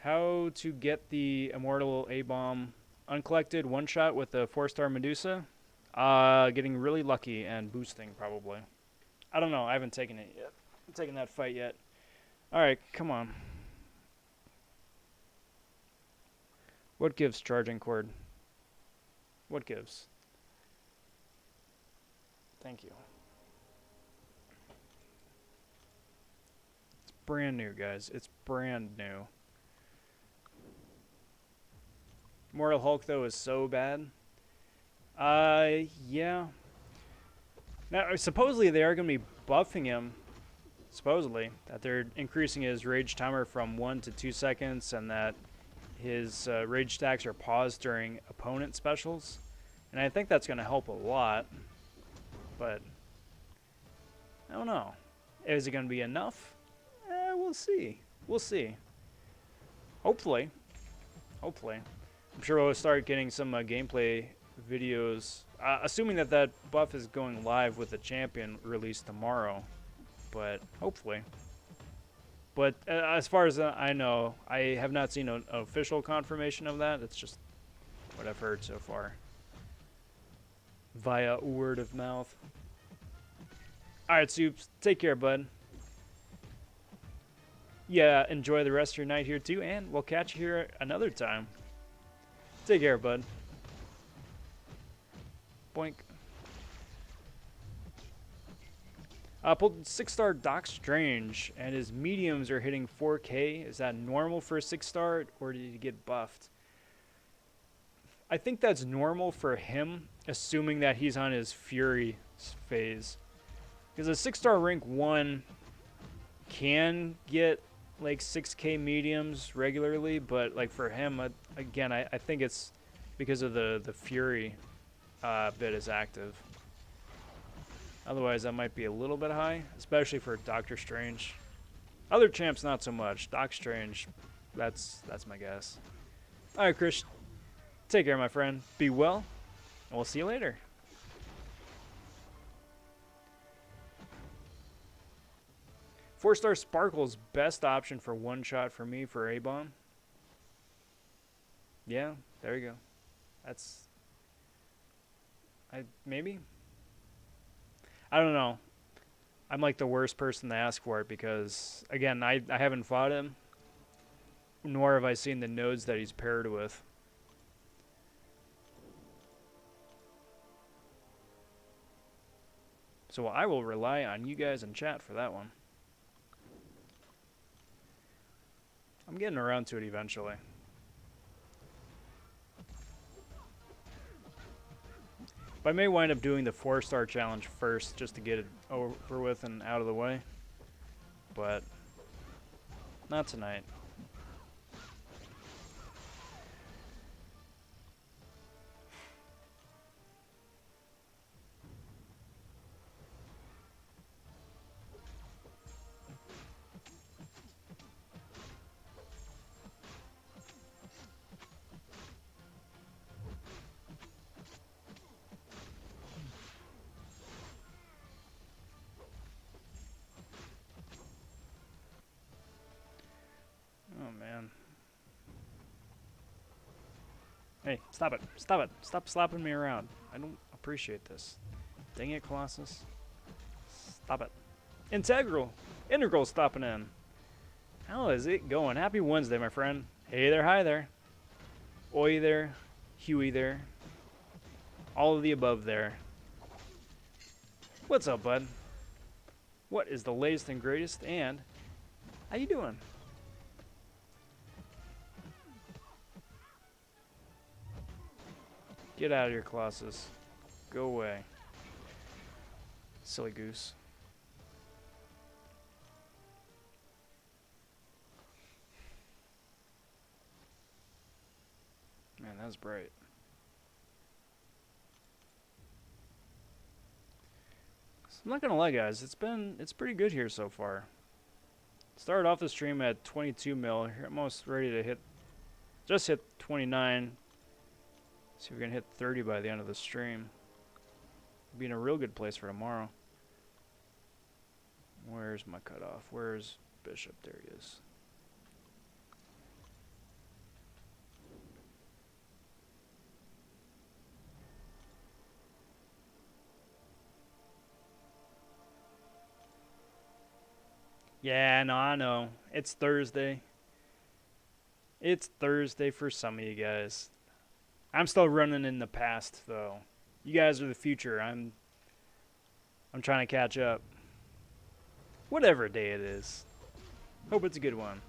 How to get the Immortal A-Bomb uncollected one-shot with a 4-star Medusa? Getting really lucky and boosting, probably. I don't know. I haven't taken it yet. I'm taking that fight yet. Alright, come on. What gives charging cord? What gives? Thank you. It's brand new, guys. It's brand new. Mortal Hulk, though, is so bad. Yeah. Now, supposedly they are going to be buffing him. Supposedly. That they're increasing his rage timer from 1 to 2 seconds, and that his rage stacks are paused during opponent specials. And I think that's going to help a lot. But I don't know. Is it going to be enough? We'll see. We'll see. Hopefully. Hopefully. I'm sure we'll start getting some gameplay videos. Assuming that that buff is going live with the champion released tomorrow. But hopefully. But as far as I know, I have not seen an official confirmation of that. It's just what I've heard so far. Via word of mouth. Alright, Soups. Take care, bud. Yeah, enjoy the rest of your night here, too. And we'll catch you here another time. Take care, bud. Boink. Pulled 6-star Doc Strange, and his mediums are hitting 4K. Is that normal for a 6-star, or did he get buffed? I think that's normal for him, assuming that he's on his Fury phase. Because a 6-star rank 1 can get like 6K mediums regularly, but like for him, again, I think it's because of the Fury bit is active. Otherwise, that might be a little bit high, especially for Doctor Strange. Other champs, not so much. Doc Strange, that's my guess. All right, Chris, take care, my friend. Be well, and we'll see you later. Four-star Sparkle's best option for one shot for me for A-Bomb. Yeah, there you go. That's... maybe? I don't know. I'm like the worst person to ask for it because, again, I haven't fought him, nor have I seen the nodes that he's paired with. So I will rely on you guys in chat for that one. I'm getting around to it eventually. But I may wind up doing the 4-star challenge first just to get it over with and out of the way. But not tonight. Hey, stop it. Stop it. Stop slapping me around. I don't appreciate this. Dang it, Colossus. Stop it. Integral stopping in. How is it going? Happy Wednesday, my friend. Hey there, hi there. Oi there. Huey there. All of the above there. What's up, bud? What is the latest and greatest, and how you doing? Get out of here, Colossus. Go away. Silly goose. Man, that's bright. So I'm not gonna lie, guys. It's pretty good here so far. Started off the stream at 22 mil. Here, almost ready to hit. Just hit 29. See if we can hit 30 by the end of the stream. Be in a real good place for tomorrow. Where's my cutoff? Where's Bishop? There he is. Yeah, no, I know. It's Thursday. It's Thursday for some of you guys. I'm still running in the past though. You guys are the future. I'm trying to catch up. Whatever day it is. Hope it's a good one.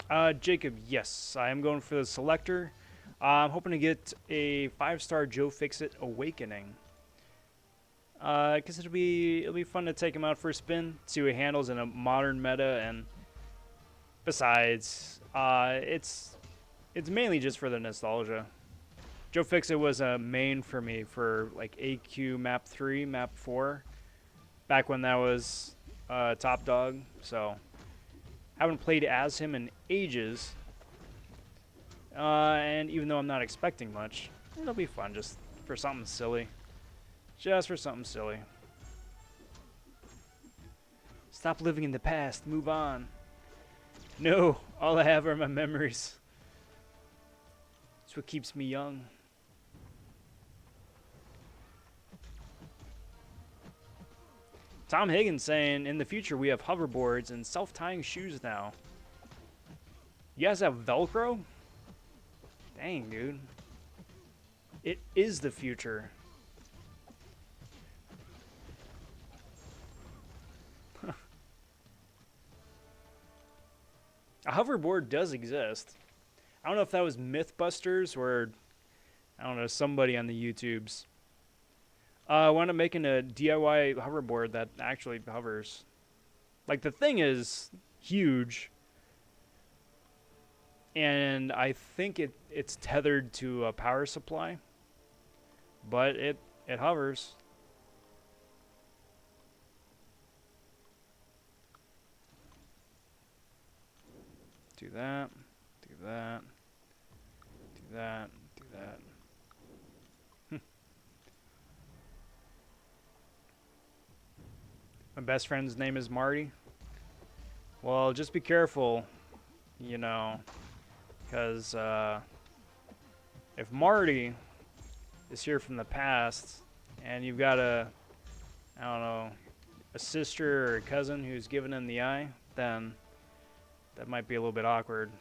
Alright. Jacob, yes, I am going for the Selector. I'm hoping to get a 5-star Joe Fixit Awakening. Because it'll be fun to take him out for a spin, see what he handles in a modern meta, and besides, it's mainly just for the nostalgia. Joe Fixit was a main for me for like AQ map 3, map 4, back when that was top dog. So haven't played as him in ages, and even though I'm not expecting much, it'll be fun just for something silly. Just for something silly. Stop living in the past. Move on. No, all I have are my memories. It's what keeps me young. Tom Higgins saying, in the future we have hoverboards and self-tying shoes now. You guys have Velcro? Dang, dude. It is the future. A hoverboard does exist. I don't know if that was Mythbusters or, I don't know, somebody on the YouTubes. I wound up making a DIY hoverboard that actually hovers. Like, the thing is huge. And I think it's tethered to a power supply. But it hovers. Do that, do that, do that, do that. My best friend's name is Marty. Well, just be careful, you know, because if Marty is here from the past and you've got I don't know, a sister or a cousin who's giving him the eye, then that might be a little bit awkward.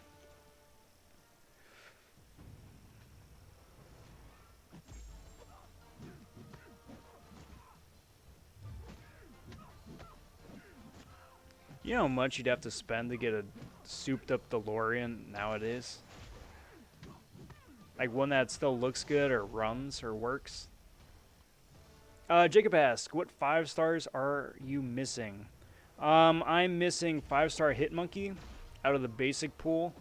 You know how much you'd have to spend to get a souped up DeLorean nowadays? Like one that still looks good or runs or works? Jacob asks, what 5 stars are you missing? I'm missing 5-star Hitmonkey out of the basic pool,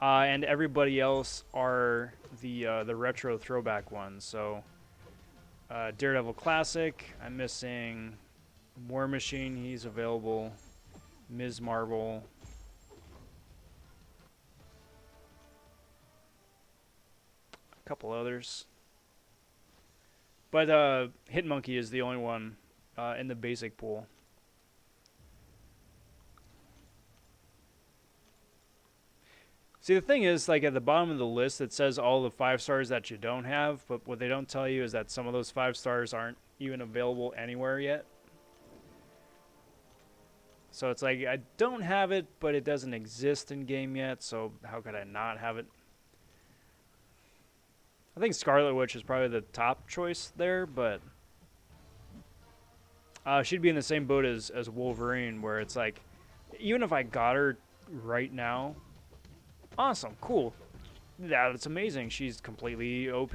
and everybody else are the retro throwback ones. So Daredevil Classic, I'm missing War Machine, he's available, Ms. Marvel, a couple others, but Hitmonkey is the only one in the basic pool. See, the thing is, like, at the bottom of the list, it says all the 5 stars that you don't have, but what they don't tell you is that some of those 5 stars aren't even available anywhere yet. So it's like, I don't have it, but it doesn't exist in game yet, so how could I not have it? I think Scarlet Witch is probably the top choice there, but she'd be in the same boat as Wolverine, where it's like, even if I got her right now, awesome, cool, that's amazing, she's completely OP.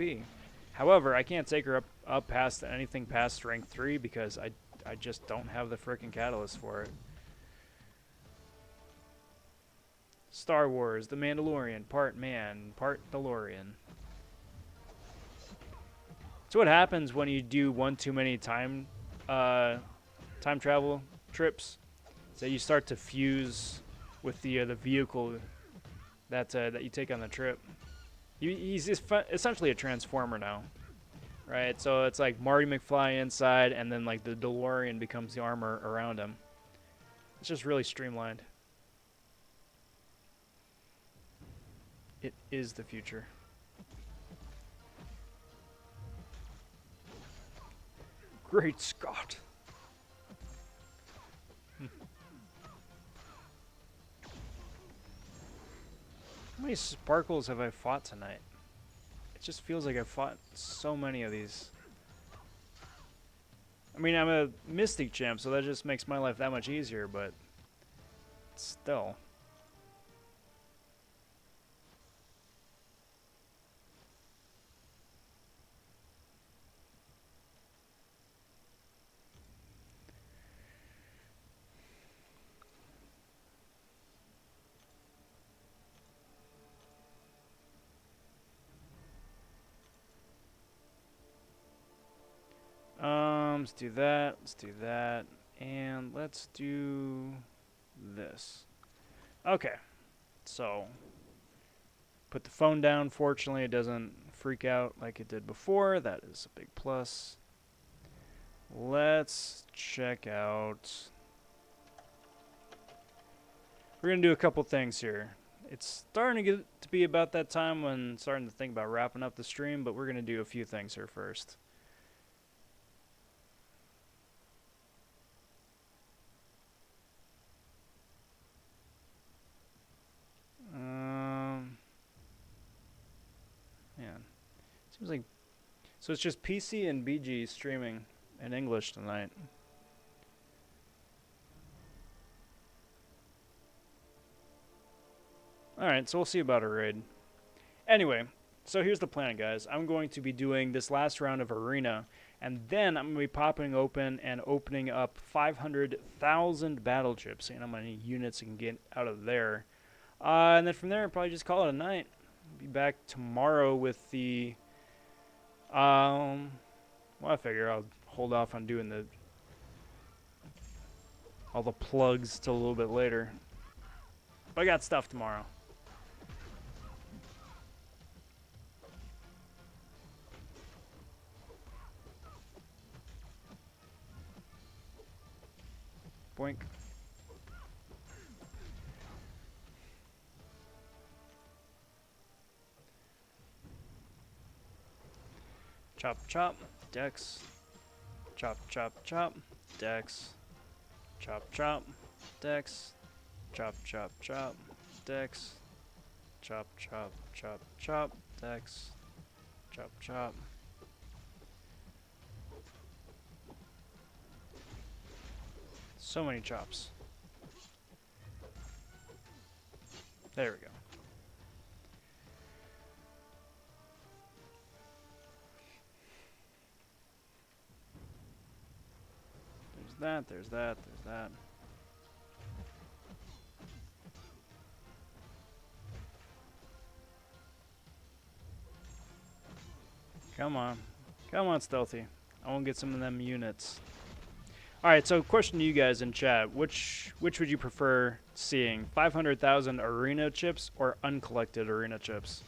However, I can't take her up past anything past rank 3 because I just don't have the frickin' catalyst for it. Star Wars, The Mandalorian, part man, part DeLorean. So what happens when you do one too many time travel trips? So you start to fuse with the vehicle that you take on the trip. He's essentially a transformer now. right? So it's like Marty McFly inside, and then like the DeLorean becomes the armor around him. It's just really streamlined. It is the future. Great Scott. How many sparkles have I fought tonight? It just feels like I've fought so many of these. I mean, I'm a Mystic champ, so that just makes my life that much easier, but still. Let's do that, let's do that, and let's do this. Okay, so put the phone down. Fortunately, it doesn't freak out like it did before. That is a big plus. Let's check out. We're going to do a couple things here. It's starting to get to be about that time when I'm starting to think about wrapping up the stream, but we're going to do a few things here first. Man, seems like so. It's just PC and BG streaming in English tonight. All right, so we'll see about a raid. Anyway, so here's the plan, guys. I'm going to be doing this last round of Arena, and then I'm going to be popping open and opening up 500,000 battle chips, seeing how many units I can get out of there. And then from there, I'll probably just call it a night. Be back tomorrow with the well, I figure I'll hold off on doing all the plugs till a little bit later, but I got stuff tomorrow. Boink. Chop, chop, Dex. Chop, chop, chop, Dex. Chop, chop, Dex. Chop, chop, chop, Dex. Chop, chop, chop, chop, Dex. Chop, chop. So many chops. There we go. There's that. Come on. Come on, Stealthy. I want to get some of them units. Alright, so question to you guys in chat. Which would you prefer seeing? 500,000 arena chips or uncollected arena chips?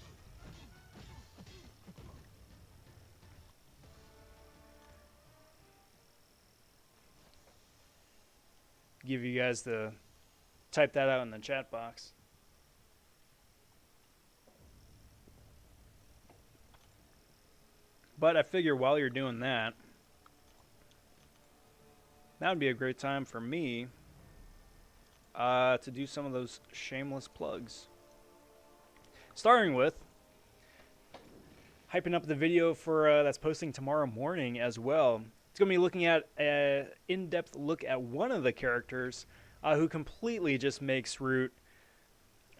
Give you guys to type that out in the chat box. But I figure while you're doing that, that would be a great time for me to do some of those shameless plugs. Starting with hyping up the video for that's posting tomorrow morning as well. It's going to be looking at an in-depth look at one of the characters who completely just makes Root,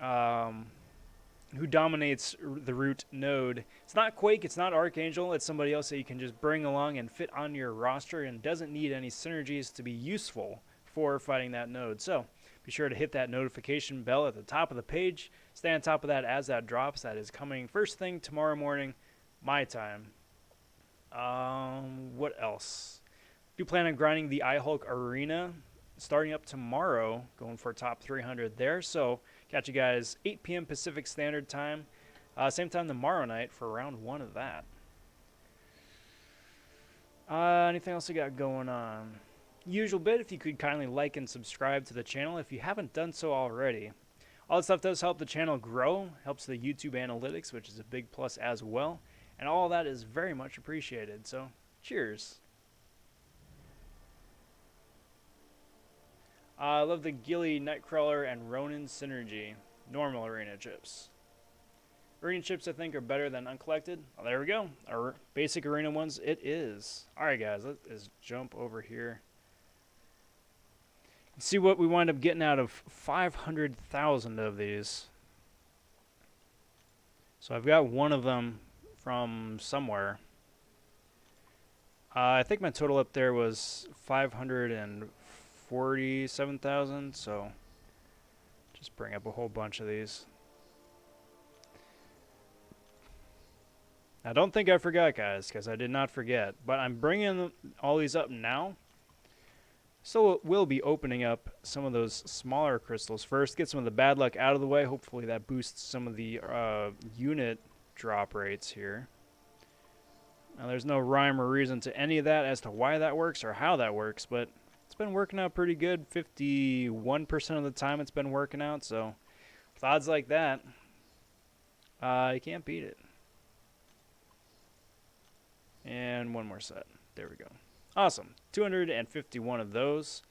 who dominates the Root node. It's not Quake, it's not Archangel, it's somebody else that you can just bring along and fit on your roster and doesn't need any synergies to be useful for fighting that node. So be sure to hit that notification bell at the top of the page. Stay on top of that as that drops. That is coming first thing tomorrow morning, my time. What else? Do plan on grinding the iHulk Arena starting up tomorrow, going for top 300 there. So catch you guys 8 p.m. Pacific Standard Time. Same time tomorrow night for round 1 of that. Anything else I got going on? Usual bit, if you could kindly like and subscribe to the channel if you haven't done so already. All that stuff does help the channel grow, helps the YouTube analytics, which is a big plus as well, and all that is very much appreciated. So, cheers. I love the Gilly Nightcrawler and Ronin synergy. Normal arena chips. Arena chips, I think, are better than uncollected. Oh, there we go. Our basic arena ones, it is. Alright, guys, let's jump over here. See what we wind up getting out of 500,000 of these. So I've got one of them from somewhere. I think my total up there was 547,000, so just bring up a whole bunch of these. I don't think I forgot, guys, because I did not forget. But I'm bringing all these up now. So we'll be opening up some of those smaller crystals first. Get some of the bad luck out of the way. Hopefully that boosts some of the unit drop rates here. Now there's no rhyme or reason to any of that as to why that works or how that works. But it's been working out pretty good. 51% of the time it's been working out. So with odds like that, you can't beat it. And one more set. There we go. Awesome. 251 of those.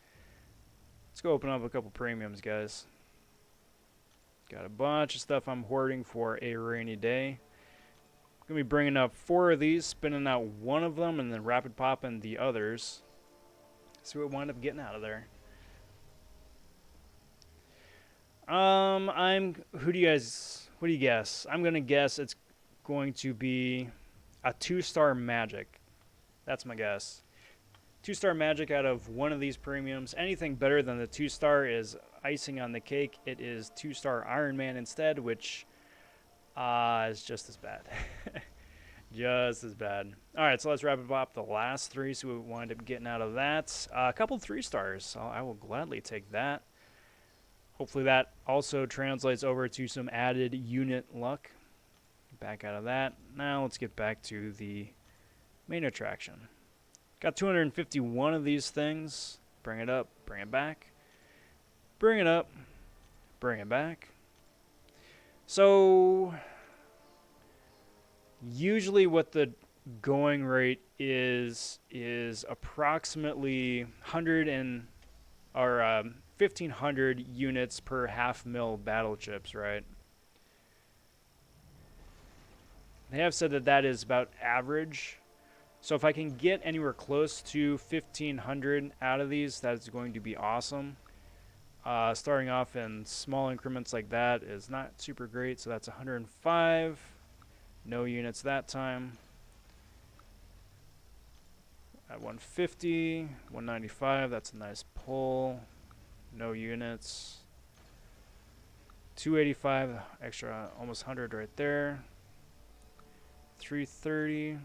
Let's go open up a couple premiums, guys. Got a bunch of stuff I'm hoarding for a rainy day. I'm going to be bringing up 4 of these, spinning out one of them, and then rapid popping the others. See what we wind up getting out of there. What do you guess? I'm going to guess it's going to be a 2-star magic. That's my guess. 2-star magic out of one of these premiums. Anything better than the 2-star is icing on the cake. It is 2-star Iron Man instead, which is just as bad. Just as bad. Alright, so let's rapid pop the last 3, so we wind up getting out of that. A couple 3-stars, so I will gladly take that. Hopefully that also translates over to some added unit luck. Back out of that. Now let's get back to the main attraction. Got 251 of these things. Bring it up, bring it back. Bring it up, bring it back. So usually what the going rate is approximately 1,500 units per half mil battle chips, right? They have said that that is about average. So if I can get anywhere close to 1,500 out of these, that's going to be awesome. Starting off in small increments like that is not super great. So that's 105. No units that time. At 150, 195, that's a nice pull. No units. 285, extra almost 100 right there. 330.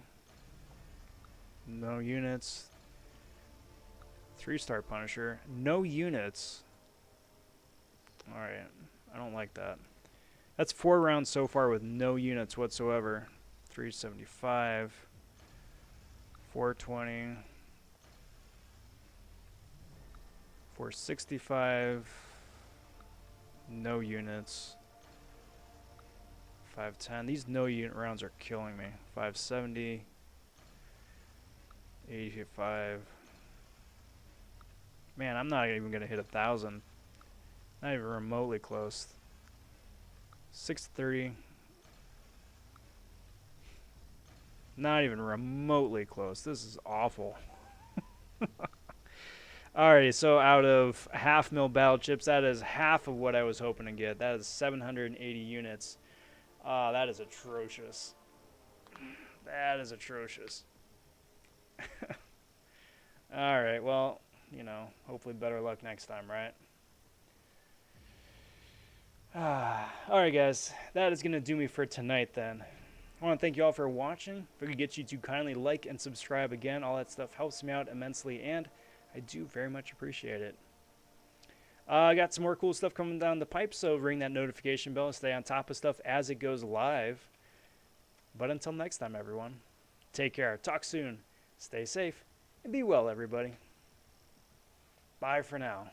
No units. 3-star Punisher. No units. Alright. I don't like that. That's 4 rounds so far with no units whatsoever. 375. 420. 465. No units. 510. These no unit rounds are killing me. 570. 85. Man, I'm not even going to hit 1,000. Not even remotely close. 630. Not even remotely close. This is awful. Alrighty, so out of half mil battle chips, that is half of what I was hoping to get. That is 780 units. That is atrocious. That is atrocious. Alright, well, you know, hopefully better luck next time, right? Alright, guys, that is going to do me for tonight then. I want to thank you all for watching. If I could get you to kindly like and subscribe again, all that stuff helps me out immensely, and I do very much appreciate it. I got some more cool stuff coming down the pipe, so ring that notification bell to stay on top of stuff as it goes live. But until next time, everyone, take care. Talk soon. Stay safe and be well, everybody. Bye for now.